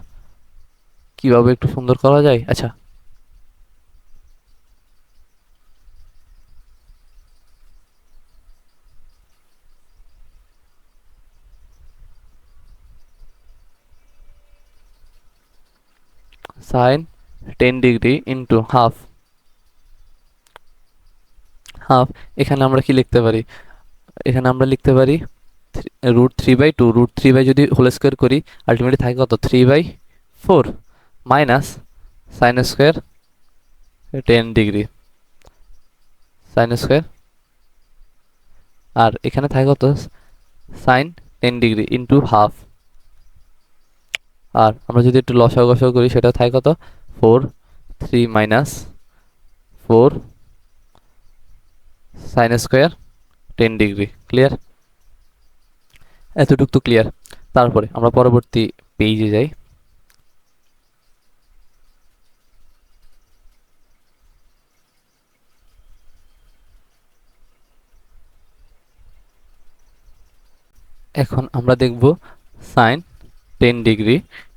কিভাবে একটু সুন্দর করা যায়, আচ্ছা সাইন 10 ডিগ্রি ইন্টু হাফ, এখানে আমরা কি লিখতে পারি, এখানে আমরা লিখতে পারি √3/2, √3 যদি হোল স্কোয়ার করি আলটিমেটলি থাকে কত, 3/4 minus sine square 10 degree, sine square, আর এখানে থাকে কত, সাইন 10 ডিগ্রি ইন্টু হাফ, আর আমরা যদি একটু লসাগু গসাগু করি সেটা থাকে কত, 4/3 minus 4 sign square 10 degree, clear, এতটুকু তো ক্লিয়ার। তারপরে আমরা পরবর্তী পেজে যাই। এখন আমরা দেখব সাইন 10 ডিগ্রি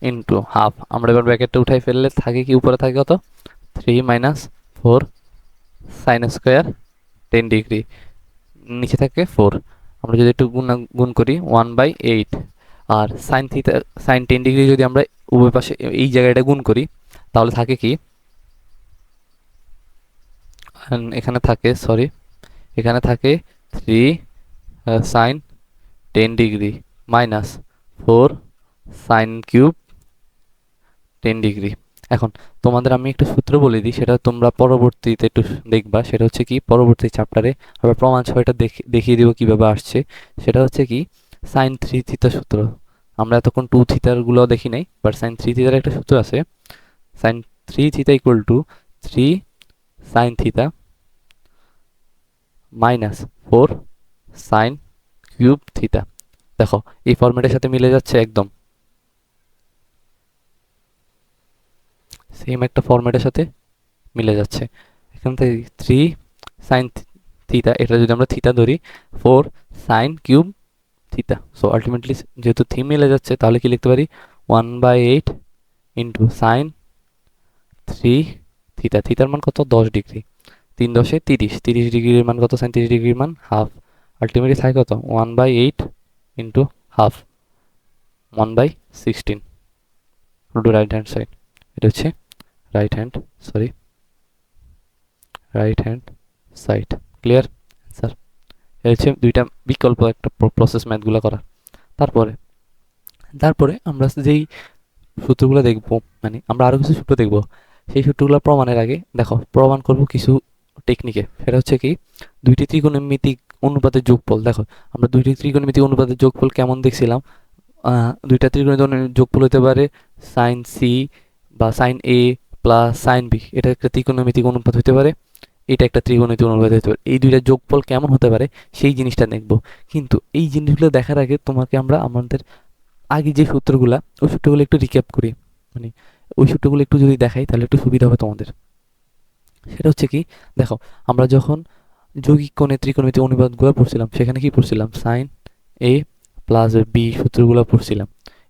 ইন্টু হাফ, আমরা এবার ব্র্যাকেটটা উঠাই ফেললে থাকে কি, উপরে থাকে কত, 3 মাইনাস 4 সাইন স্কোয়ার 10 ডিগ্রি, নিচে থাকে 4, আমরা যদি একটু গুণ করি 1/8, আর সাইন থিটা, সাইন 10 ডিগ্রি যদি আমরা উভয় পাশে এই জায়গাটা গুণ করি তাহলে থাকে কি, এখানে থাকে, সরি, এখানে থাকে 3 sine 10 degree minus 4 sine cube 10 degree. এখন তোমাদের আমি একটা সূত্র বলে দিই, সেটা তোমরা পরবর্তীতে একটু দেখবা। সেটা হচ্ছে কি, পরবর্তী চ্যাপ্টারে আবার প্রমাণ ছয়টা দেখিয়ে দিব কিভাবে আসছে। সেটা হচ্ছে কি, সাইন 3 থিটা সূত্র। আমরা এতক্ষণ 2 থিটার গুলো দেখি নাই, বাট সাইন 3 থিটার একটা সূত্র আছে। Sine 3 theta equal to 3 sine theta minus 4 sine cube theta. দেখো এই ফরম্যাটের সাথে মিলে যাচ্ছে একদম, সেম একটা ফরম্যাটের সাথে মিলে যাচ্ছে। এখান থেকে 3 সাইন থিটা, এটা যদি আমরা থিটা ধরি, 4 sine cube theta. So ultimately যেহেতু থি মিলে যাচ্ছে, তাহলে কি লিখতে পারি, 1/8 ইন্টু সাইন 3 থিটা। থিটার মান কত, 10 ডিগ্রি। 3 10 30, 30 ডিগ্রির মান কত, সাইন 30 ডিগ্রির মান হাফ। আলটিমেটলি থাকে কত, 1/8 into half, 1/16 to right hand side. এটা হচ্ছে right hand, sorry, right hand side. Clear sir? এটা হচ্ছে দুইটা বিকল্প একটা প্রসেস ম্যাথগুলো করা। তারপরে তারপরে আমরা যেই সূত্রগুলো দেখবো, মানে আমরা আরো কিছু সূত্র দেখবো, সেই সূত্রগুলো প্রমাণের আগে দেখো প্রমাণ করব কিছু টেকনিকে। সেটা হচ্ছে কি, দুইটি ত্রিকোণমিতিক অনুপাতের যোগফল। দেখো আমরা দুইটি ত্রিকোণমিতিক অনুপাতের যোগফল কেমন দেখছিলাম, দুইটা ত্রিকোণমিতিক যোগফল হতে পারে সাইন সি বা sign A plus sign B, এটা একটা ত্রিকোণমিতিক অনুপাত হতে পারে, এটা একটা ত্রিকোণমিতিক অনুপাত হতে পারে। এই দুইটা যোগফল কেমন হতে পারে সেই জিনিসটা দেখবো। কিন্তু এই জিনিসগুলো দেখার আগে তোমাকে আমরা আমাদের আগে যে সূত্রগুলা, ওই সূত্রগুলো একটু রিক্যাপ করি। মানে ওই সূত্রগুলো একটু যদি দেখাই তাহলে একটু সুবিধা হবে তোমাদের। সেটা হচ্ছে কি, দেখো আমরা যখন যৌগিক কোণে ত্রিকোণমিতিক অনুপাতগুলো পড়ছিলাম, সেখানে কি পড়ছিলাম, সাইন এ প্লাস বি সূত্রগুলো পড়ছিলাম,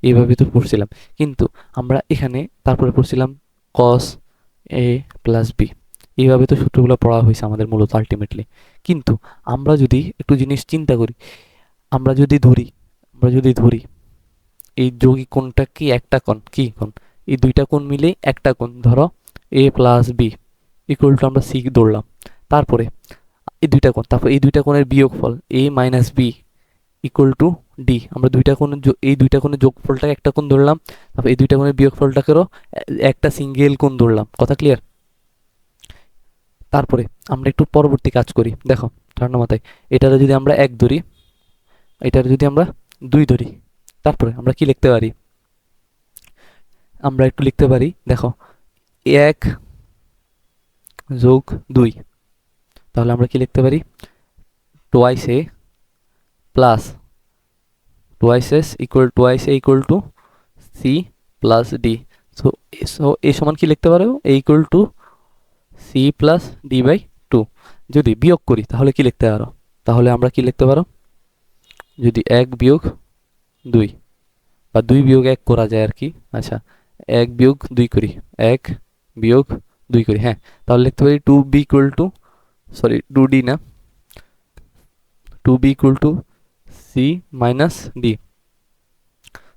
এইভাবে তো পড়ছিলাম। কিন্তু আমরা এখানে তারপরে পড়ছিলাম কস এ প্লাস বি, এইভাবে তো সূত্রগুলো পড়া হয়েছে আমাদের মূলত আলটিমেটলি। কিন্তু আমরা যদি একটু জিনিস চিন্তা করি, আমরা যদি ধরি এই যৌগিক কোণটা কি একটা কোণ, কি কোণ, এই দুইটা কোণ মিলে একটা কোণ, ধরো এ প্লাস বি ইকুয়াল টু আমরা সি ধরলাম। তারপরে এই দুইটা কোণ, তারপর এই দুইটা কোণের বিয়োগফল A minus B equal to D. আমরা দুইটা কোণের এই দুইটা কোণের যোগফলটাকে একটা কোণ ধরলাম, তারপর এই দুইটা কোণের বিয়োগফলটাকেও একটা সিঙ্গেল কোণ ধরলাম। কথা ক্লিয়ার? তারপরে আমরা একটু পরবর্তী কাজ করি। দেখো ঠান্ডা মাথায়, এটারে যদি আমরা এক ধরি, এটারে যদি আমরা দুই ধরি, তারপরে আমরা কি লিখতে পারি, আমরা একটু লিখতে পারি, দেখো 1 যোগ 2, তাহলে আমরা কি লিখতে পারি, twice A plus twice S equal twice A equal to C plus D. So so এই সমান কি লিখতে পারো, A equal to C plus D by 2। যদি বিয়োগ করি তাহলে কি লিখতে পারো, তাহলে আমরা কি লিখতে পারো, যদি 1 বিয়োগ 2 বা 2 বিয়োগ 1 করা যায় আর কি, আচ্ছা 1 বিয়োগ 2 করি, 1 বিয়োগ 2 করি, হ্যাঁ, তাহলে লিখতে পারি 2b equal two, sorry 2d না, 2b equal to C minus D.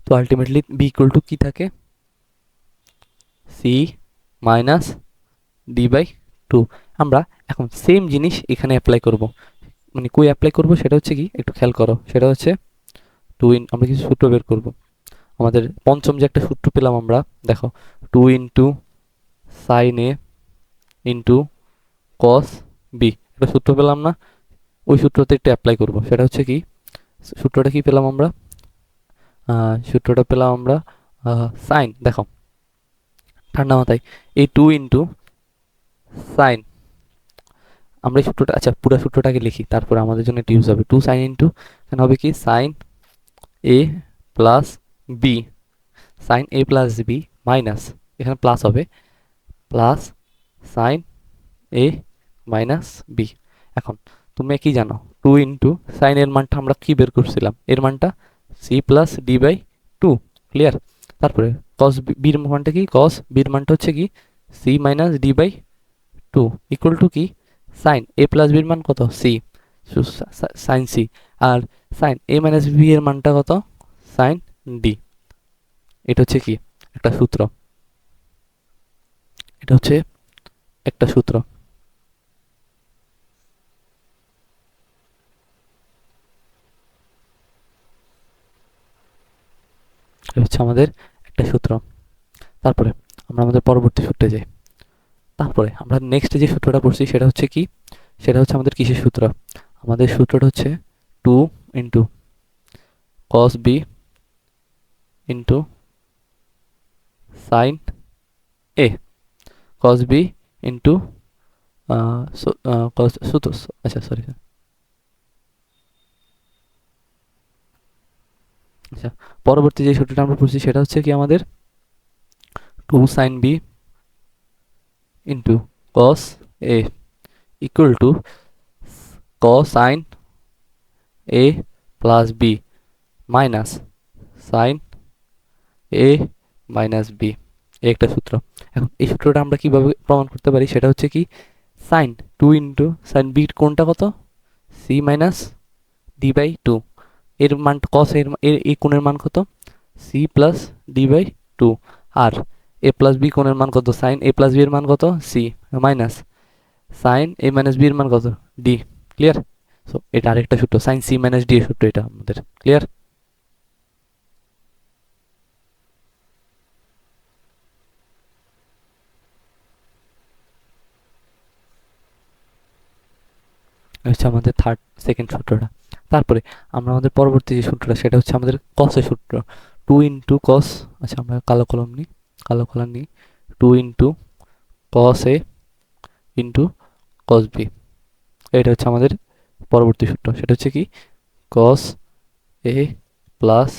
তো আলটিমেটলি বি ইকুয়াল টু কি থাকে, সি মাইনাস ডি বাই 2। আমরা এখন সেম জিনিস এখানে অ্যাপ্লাই করব। মানে কই অ্যাপ্লাই করব সেটা হচ্ছে কি, একটু খেয়াল করো, সেটা হচ্ছে আমরা কিছু সূত্র বের করব। আমাদের পঞ্চম যে একটা সূত্র পেলাম আমরা, দেখো 2 into sine A into cos B, একটা সূত্র পেলাম না, ওই সূত্রতে একটু অ্যাপ্লাই করব। সেটা হচ্ছে কি, সূত্রটা কি পেলাম আমরা, সূত্রটা পেলাম আমরা সাইন, দেখো ঠান্ডা মাথায়, এই 2 ইন্টু সাইন, আমরা এই সূত্রটা, আচ্ছা পুরো সূত্রটাকে লিখি, তারপরে আমাদের জন্য এটা ইউজ হবে। 2 সাইন ইন্টু, এখানে হবে কি sine A plus B, sine A plus B minus, এখানে প্লাস হবে, plus sine A minus B. এখন তুমি কি জানো, 2 ইন্টু সাইন এর মানটা আমরা কি বের করছিলাম, এর মানটা C plus D by 2। Clear? তারপরে কস বির মানটা কি, কস বির মানটা হচ্ছে কি C minus D by 2 equal to কি, সাইন এ প্লাস বির মান কত, সি, সাইন সি, আর সাইন এ মাইনাস বি এর মানটা কত, সাইন ডি। এটা হচ্ছে কি একটা সূত্র, এটা হচ্ছে একটা সূত্র। এটা হচ্ছে আমাদের একটা সূত্র। তারপরে আমরা আমাদের পরবর্তী সূত্রে যাই। তারপরে আমরা নেক্সট যে সূত্রটা পড়ছি সেটা হচ্ছে কি, সেটা হচ্ছে আমাদের কিসের সূত্র? আমাদের সূত্রটা হচ্ছে 2 into cos B into sine A, cos B into cos সূত্র, আচ্ছা সরি, আচ্ছা পরবর্তী যে সূত্রটা আমরা পড়ছি সেটা হচ্ছে কি আমাদের 2 sine B into cos A equal to cos sign A plus B minus sine A minus B, একটা সূত্র। এখন এই সূত্রটা আমরা কিভাবে প্রমাণ করতে পারি সেটা হচ্ছে কি, সাইন 2 ইন্টু সাইন বি কোণটা কত, C minus D by two, এর মান কস এর এই কোণের মান কত, C plus D by two, আর এ প্লাস বি কোণের মান কত, সাইন এ প্লাস বি এর মান কত, C minus sine A minus B এর মান কত, ডি। ক্লিয়ার? সো এটা আরেকটা সূত্র, সাইন সি মাইনাস ডি এর সূত্র এটা আমাদের। ক্লিয়ার? হচ্ছে আমাদের সেকেন্ড সূত্রটা। তারপরে আমরা আমাদের পরবর্তী যে সূত্রটা সেটা হচ্ছে আমাদের কসের সূত্র, 2 ইন্টু কস, আচ্ছা আমরা কালো কলম নিই, কালো কলম নিই, 2 into cos A into cos B, এটা হচ্ছে আমাদের পরবর্তী সূত্র। সেটা হচ্ছে কি, cos A plus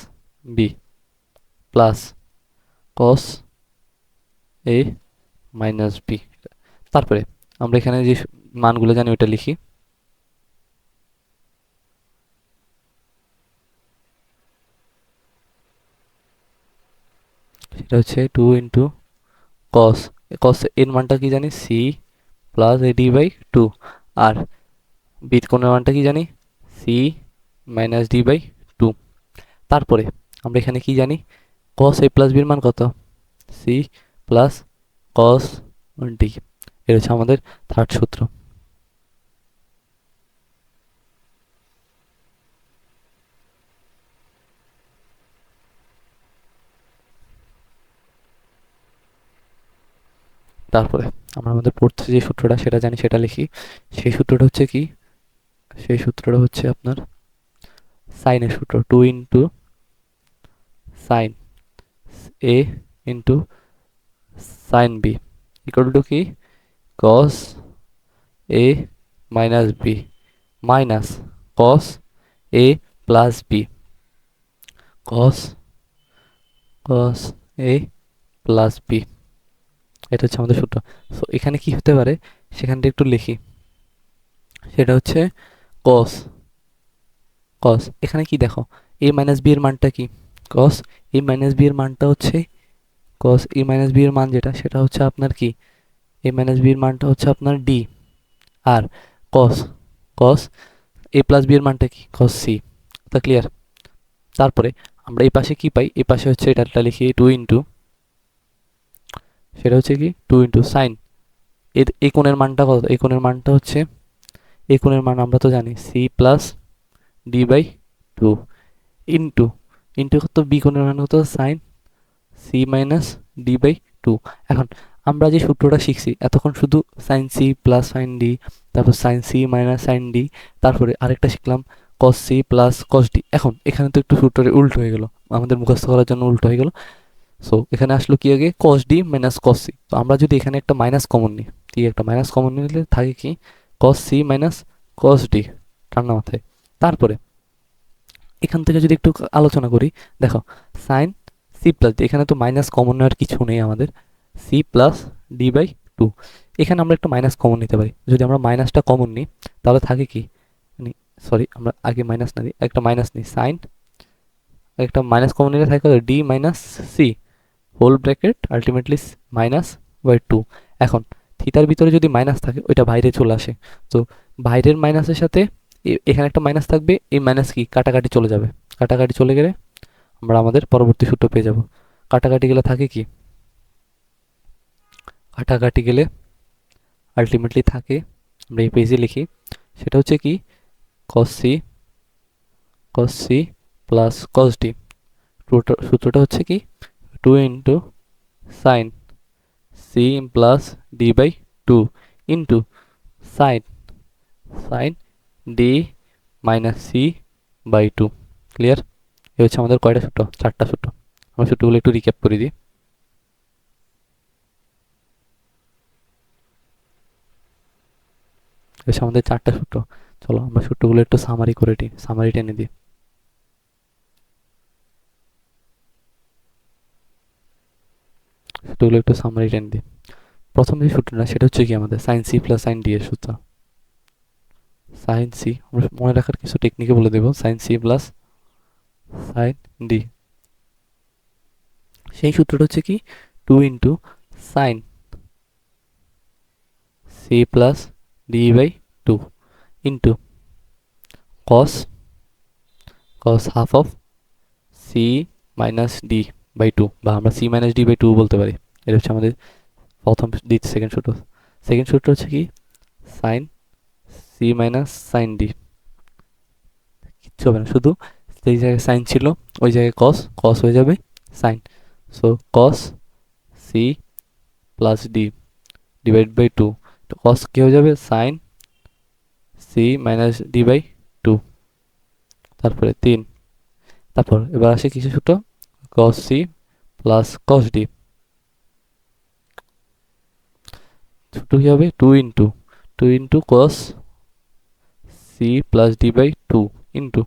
B plus cos A minus B. তারপরে আমরা এখানে যে মানগুলো জানি ওটা লিখি। সেটা হচ্ছে 2 ইন্টু কস, কস এর মানটা কি জানি, C plus A D by two, আর বিট কোণের মানটা কি জানি, C minus D by two. তারপরে আমরা এখানে কি জানি, কস এ প্লাস বির মান কত, সি প্লাস কস ডি। এটা হচ্ছে আমাদের থার্ড সূত্র। তারপরে আমরা আমাদের পড়তে যে সূত্রটা সেটা জানি সেটা লিখি। সেই সূত্রটা হচ্ছে কি, সেই সূত্রটা হচ্ছে আপনার সাইনের সূত্র, 2 into sine A into sine B equal to কি, cos A minus B minus cos A plus B, cos cos A plus B. এটা হচ্ছে আমাদের সূত্র। সো এখানে কি হতে পারে সেখানটা একটু লিখি। সেটা হচ্ছে কস, কস এখানে কি দেখো, এ মাইনাস বি এর মানটা কি, কস এ মাইনাস বি এর মানটা হচ্ছে, কস এ মাইনাস বি এর মান যেটা সেটা হচ্ছে আপনার কি, এ মাইনাস বি এর মানটা হচ্ছে আপনার D, R cos cos A plus B এর মানটা কি, কস সি। তা ক্লিয়ার? তারপরে আমরা এই পাশে কি পাই, এই পাশে হচ্ছে এটা লিখি 2 ইন্টু, সেটা হচ্ছে কি 2 ইন্টু সাইন এর এই কোণের মানটা কত, এই কোণের মানটা হচ্ছে, এই কোণের মান আমরা তো জানি C plus D by two, into into কত, বি কোণের মান কত, sine C minus D by two. এখন আমরা যে সূত্রটা শিখছি এতক্ষণ শুধু sine C plus sine D, তারপর sine C minus sine D, তারপরে আরেকটা শিখলাম cos C plus cos D. এখন এখানে তো একটু সূত্রটা উল্টো হয়ে গেল, আমাদের মুখস্থ করার জন্য উল্টো হয়ে গেল। সো এখানে আসলো কি আগে, কস ডি মাইনাস কস সি। তো আমরা যদি এখানে একটা মাইনাস কমন নিই, কি একটা মাইনাস কমন নিলে থাকে কি, cos C minus cos D, ঠান্ডা মাথায়। তারপরে এখান থেকে যদি একটু আলোচনা করি, দেখো সাইন সি প্লাস ডি, এখানে তো মাইনাস কমন নেওয়ার কিছু নেই আমাদের, C plus D by two. এখানে আমরা একটা মাইনাস কমন নিতে পারি, যদি আমরা মাইনাসটা কমন নিই তাহলে থাকে কি, সরি আমরা আগে মাইনাস না দিই, একটা মাইনাস নিই, সাইন একটা মাইনাস কমন নিলে থাকে D minus C whole bracket ultimately minus by two. এখন থিতার ভিতরে যদি মাইনাস থাকে ওইটা বাইরে চলে আসে, তো বাইরের মাইনাসের সাথে এখানে একটা মাইনাস থাকবে, এই মাইনাস কি কাটাকাটি চলে যাবে, কাটাকাটি চলে গেলে আমরা আমাদের পরবর্তী সূত্র পেয়ে যাব। কাটাকাটি গেলে থাকে কি, কাটাকাটি গেলে আলটিমেটলি থাকে, আমরা এই পেজে লিখি, সেটা হচ্ছে কি, cos C plus cos D সূত্রটা হচ্ছে কি 2 into sine C plus D by 2 into sine sine D minus C by 2। Clear? এ হচ্ছে আমাদের কয়টা সূত্র? 4টা সূত্র। আমরা সূত্রগুলো একটু রিক্যাপ করে দিই। হচ্ছে আমাদের 4টা সূত্র। চলো আমরা সূত্রগুলো একটু সামারি করে দিই, সামারি টেনে দিই। সূত্রগুলো একটু সামারি টেনে দিই। প্রথম যে সূত্রটা সেটা হচ্ছে কি আমাদের sine C plus sine D এর সূত্র। সাইন সি আমরা মনে রাখার কিছু টেকনিকে বলে দেব। Sine C plus sine D, সেই সূত্রটা হচ্ছে কি 2 into sine C plus D by 2 into cos cos half of C minus D by 2, বা আমরা সি মাইনাস ডি বাই 2 বলতে পারি। এটা হচ্ছে আমাদের প্রথম সেকেন্ড সূত্র। সেকেন্ড সূত্র হচ্ছে কি sine C minus sine D, কিচ্ছু হবে না, শুধু যেই জায়গায় সাইন ছিল ওই জায়গায় কস, কস হয়ে যাবে sine. So cos C plus D divide by 2, তো কস কি হয়ে যাবে sine C minus D by 2, তারপরে 3। তারপর এবার আসে কিছু সূত্র cos C plus cos D, সূত্র কি হবে 2 into cos C plus D by 2 into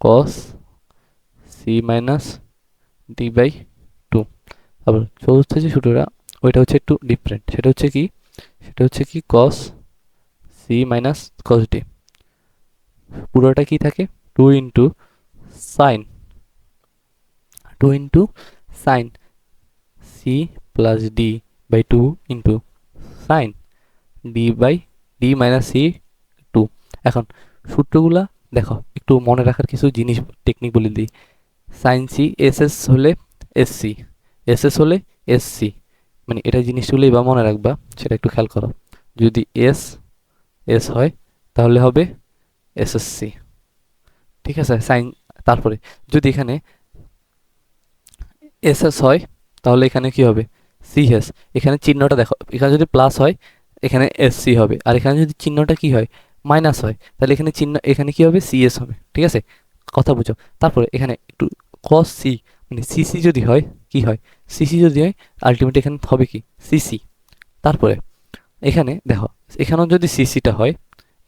cos C minus D by 2। তারপর চতুর্থ যে সূত্রটা ওইটা হচ্ছে একটু ডিফারেন্ট, সেটা হচ্ছে কি cos C minus cos D, পুরোটা কি থাকে 2 into sine 2 into sine C plus D by 2 into sine D by D minus C 2। এখন সূত্রগুলা দেখো, একটু মনে রাখার কিছু জিনিস টেকনিক বলে দিই। সাইন সি এস এস হলে এস সি, এস এস হলে এস সি, মানে এটা জিনিসগুলো এবার মনে রাখবা, সেটা একটু খেয়াল করো। যদি এস এস হয় তাহলে হবে এস এস সি, ঠিক আছে সাইন। তারপরে যদি এখানে এস এস হয় তাহলে এখানে কি হবে সি এস, এখানে চিহ্নটা দেখো, এখানে যদি প্লাস হয় এখানে এস সি হবে, আর এখানে যদি চিহ্নটা কি হয় মাইনাস হয় তাহলে এখানে চিহ্ন এখানে কি হবে সি এস হবে, ঠিক আছে কথা বুঝো। তারপরে এখানে একটু কস সি মানে সিসি যদি হয় কি হয়, সিসি যদি হয় আলটিমেটলি এখানে হবে কি সিসি। তারপরে এখানে দেখো, এখানেও যদি সিসিটা হয়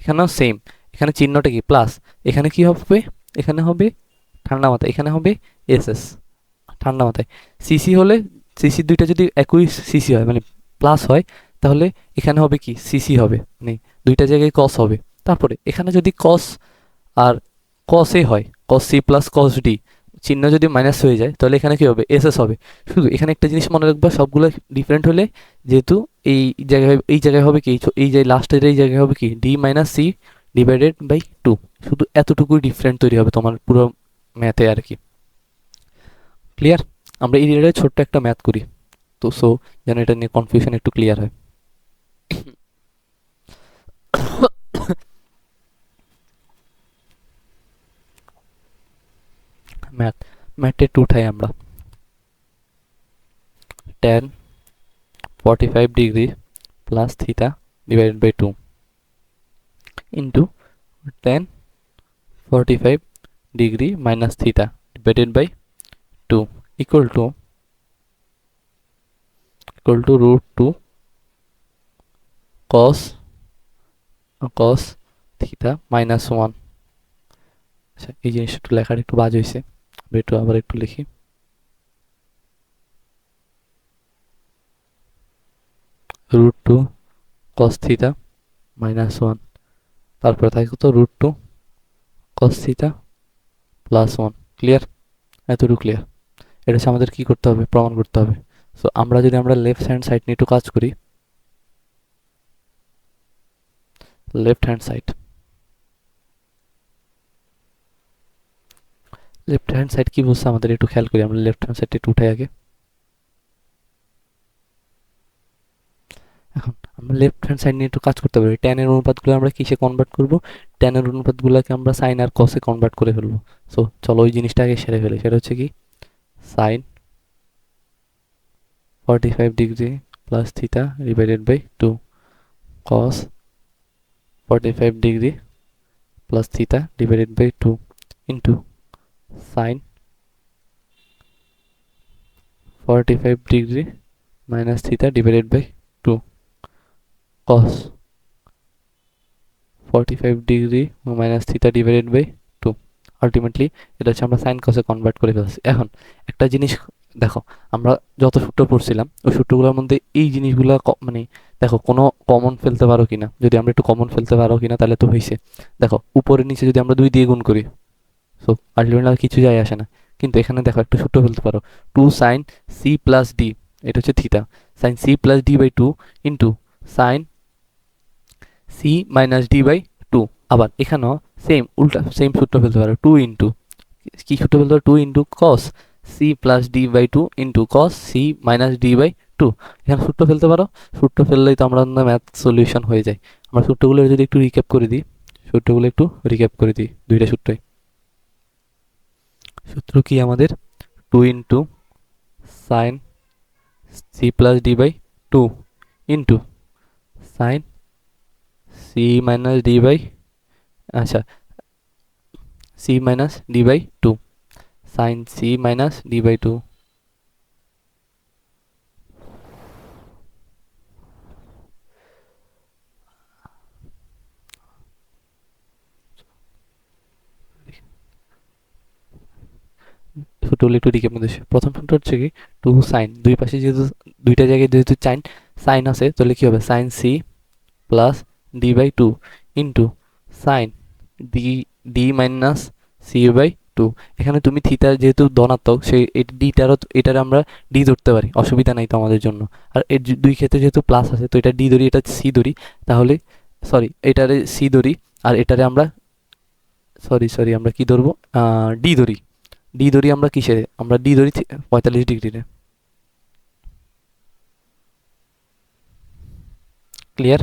এখানেও সেম, এখানে চিহ্নটা কি প্লাস, এখানে কি হবে এখানে হবে ঠান্ডা মাথায় এখানে হবে এস এস ঠান্ডা মাথায়। সিসি হলে সিসি দুইটা যদি একই সিসি হয় মানে প্লাস হয় তাহলে এখানে হবে কি সিসি হবে, মানে দুইটা জায়গায় কস হবে। তারপরে এখানে যদি কস আর কস এ হয় cos C plus cos D, চিহ্ন যদি মাইনাস হয়ে যায় তাহলে এখানে কি হবে এস এস হবে। শুধু এখানে একটা জিনিস মনে রাখবা, সবগুলো ডিফারেন্ট হলে যেহেতু এই জায়গায় হবে কি এই যে লাস্টের এই জায়গায় হবে কি D minus C divided by 2, শুধু এতটুকুই ডিফারেন্ট তৈরি হবে তোমার পুরো ম্যাথে আর কি। ক্লিয়ার? আমরা এই রিলেটেড ছোট্ট একটা ম্যাথ করি তো, সো যেন এটা নিয়ে কনফিউশন একটু ক্লিয়ার হয়। ম্যাথ ম্যাথে টু উঠাই আমরা। tan 45 degree plus theta divided by 2 into tan 45 degree minus theta divided by 2 equal to root 2 cos theta minus 1। আচ্ছা এই জিনিসটা একটু লেখার একটু বাজ হয়েছে, আবার একটু লিখি। রুট 2 cos থিটা মাইনাস 1, তারপরে থাকে কত root 2 cos theta plus 1। Clear? এতটুকু ক্লিয়ার। এটা হচ্ছে আমাদের কি করতে হবে, প্রমাণ করতে হবে। সো আমরা লেফট হ্যান্ড সাইড নিয়ে একটু কাজ করি। লেফট হ্যান্ড সাইড কি বলছে আমাদের একটু খেয়াল করি। আমরা লেফট হ্যান্ড সাইডটা একটু উঠাই আগে। এখন আমরা লেফট হ্যান্ড সাইড নিয়ে একটু কাজ করতে পারি। ট্যানের অনুপাতগুলো আমরা কিসে কনভার্ট করব, ট্যানের অনুপাতগুলোকে আমরা সাইন আর কসে কনভার্ট করে ফেলবো। সো চলো ওই জিনিসটা আগে সেরে ফেলি। সেটা হচ্ছে কি sine 45 degree plus theta divided by 2 cos 45 degree plus theta divided by 2 into sine 45 degree minus theta divided by 2 cos 45 degree minus theta divided by 2 ultimately এটা হচ্ছে আমরা সাইন কসে কনভার্ট করে ফেলছি। এখন একটা জিনিস দেখো, আমরা যত সূত্র পড়ছিলাম ওই সূত্রগুলোর মধ্যে এই জিনিসগুলো মানে দেখো কোনো কমন ফেলতে পারো কিনা, যদি আমরা একটু কমন ফেলতে পারো কিনা তাহলে তো হয়েছে। দেখো উপরে নিচে যদি আমরা 2 দিয়ে গুণ করি সো আলটিমেটলি আর কিছু যায় আসে না, কিন্তু এখানে দেখো একটা সূত্র ফেলতে পারো 2 সাইন সি প্লাস ডি, এটা হচ্ছে theta, sine C plus D by 2 into sine C minus D by 2। আবার এখানেও সেম উল্টা সেম সূত্র ফেলতে পারো 2 ইন্টু কি সূত্র ফেলতে পারো 2 into cos C plus D by 2 into cos C minus D by 2। এখানে সূত্র ফেলতে পারো, সূত্র ফেললেই তো আমরা ম্যাথ সলিউশন হয়ে যায়। আমরা সূত্রগুলো যদি একটু রিক্যাপ করে দিই, দুইটা সূত্রই। সূত্র কি আমাদের 2 into sine C plus D by 2 into sine C minus D by আচ্ছা C minus D by 2 sine C minus D by 2 সূত্রগুলো একটু রিক্যাপ মধ্যে। প্রথম সূত্র হচ্ছে কি 2 সাইন, দুই পাশে যেহেতু দুইটা জায়গায় যেহেতু সাইন আছে তাহলে কি হবে sine C plus D by 2 into sine D D minus C by 2। এখানে তুমি থিটা যেহেতু ধনাত্মক সেই এটার আমরা ডি ধরতে পারি, অসুবিধা নাই তো আমাদের জন্য। আর এর দুই ক্ষেত্রে যেহেতু প্লাস আছে তো এটা ডি ধরি, এটা সি ধরি, তাহলে সরি এটারে সি ধরি আর এটারে আমরা আমরা কি ধরবো ডি ধরি। আমরা কিসের, আমরা ডি ধরি 45 ডিগ্রিতে। ক্লিয়ার?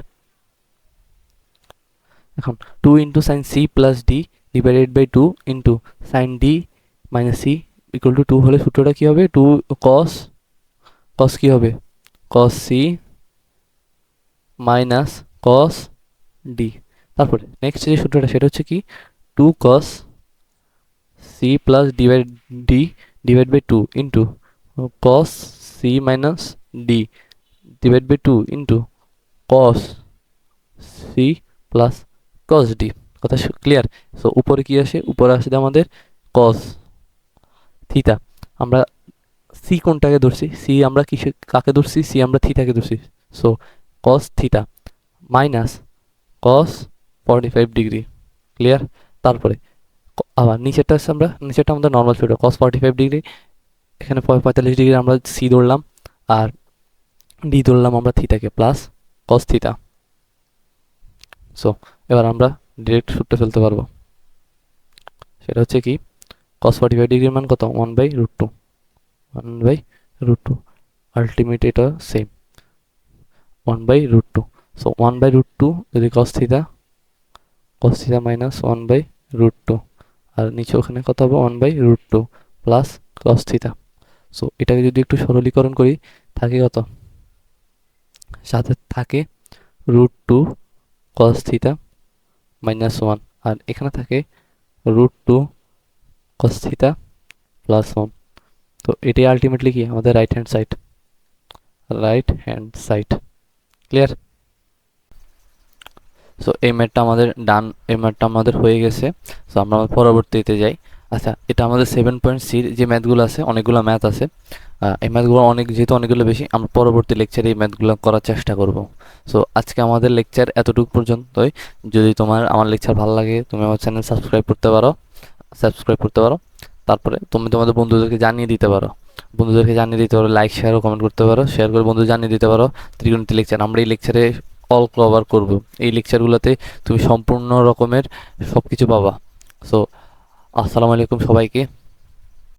এখন 2 into sine C plus D divided by 2 into sine D minus C equal to 2 হলে সূত্রটা কি হবে 2 কস কি হবে cos C minus cos D. তারপরে নেক্সট যে সূত্রটা সেটা হচ্ছে কি 2 cos C plus D divide by 2 into cos C minus D divide by 2 into cos C plus cos D. কথা ক্লিয়ার? সো উপরে কি আসে, উপরে আসে আমাদের কস থিটা। আমরা সি কোনটাকে ধরছি, সি আমরা কাকে ধরছি, সি আমরা থিটাকে ধরছি। So cos theta minus cos 45 degree. Clear? তারপরে আবার নিচেরটা আমাদের নর্মাল ছিল কস 45 ডিগ্রি, এখানে 45 ডিগ্রি আমরা সি ধরলাম আর ডি ধরলাম আমরা থিটাকে প্লাস কস থিটা। সো এবার আমরা ডিরেক্ট সূত্র ফেলতে পারবো, সেটা হচ্ছে কি cos 45 ডিগ্রির মান কত 1/√2 1/√2 আলটিমেট এটা সেম 1/√2। সো 1/√2 যদি cos থিটা মাইনাস 1/√2 আর নিচে ওখানে কত হবে 1/√2 প্লাস cos থিটা। সো এটাকে যদি একটু সরলীকরণ করি থাকে কত, সাথে থাকে √2 cos থিটা মাইনাস 1 আর এখানে থাকে √2 cos থিটা প্লাস 1। তো এটাই আলটিমেটলি কি আমাদের right hand side. Clear? So এই ম্যাথটা আমাদের ডান, এই ম্যাথটা আমাদের হয়ে গেছে। সো আমরা পরবর্তীতে যাই। আচ্ছা, এটা আমাদের 7.c যে ম্যাথগুলো আছে, অনেকগুলো ম্যাথ আছে। এই ম্যাথগুলো যেহেতু অনেকগুলো বেশি, আমরা পরবর্তী লেকচারে এই ম্যাথগুলো করার চেষ্টা করব। সো আজকে আমাদের লেকচার এতটুকু পর্যন্তই। যদি তোমার আমার লেকচার ভালো লাগে তুমি আমার চ্যানেল সাবস্ক্রাইব করতে পারো। তারপরে তুমি তোমাদের বন্ধুদেরকে জানিয়ে দিতে পারো, লাইক শেয়ার ও কমেন্ট করতে পারো, শেয়ার করে বন্ধু জানিয়ে দিতে পারো ত্রিকোণমিতি লেকচার। আমরা এই লেকচারে অল কভার করব, এই লেকচারগুলোতে তুমি সম্পূর্ণ রকমের সব কিছু পাবা। সো আসসালামু আলাইকুম সবাইকে।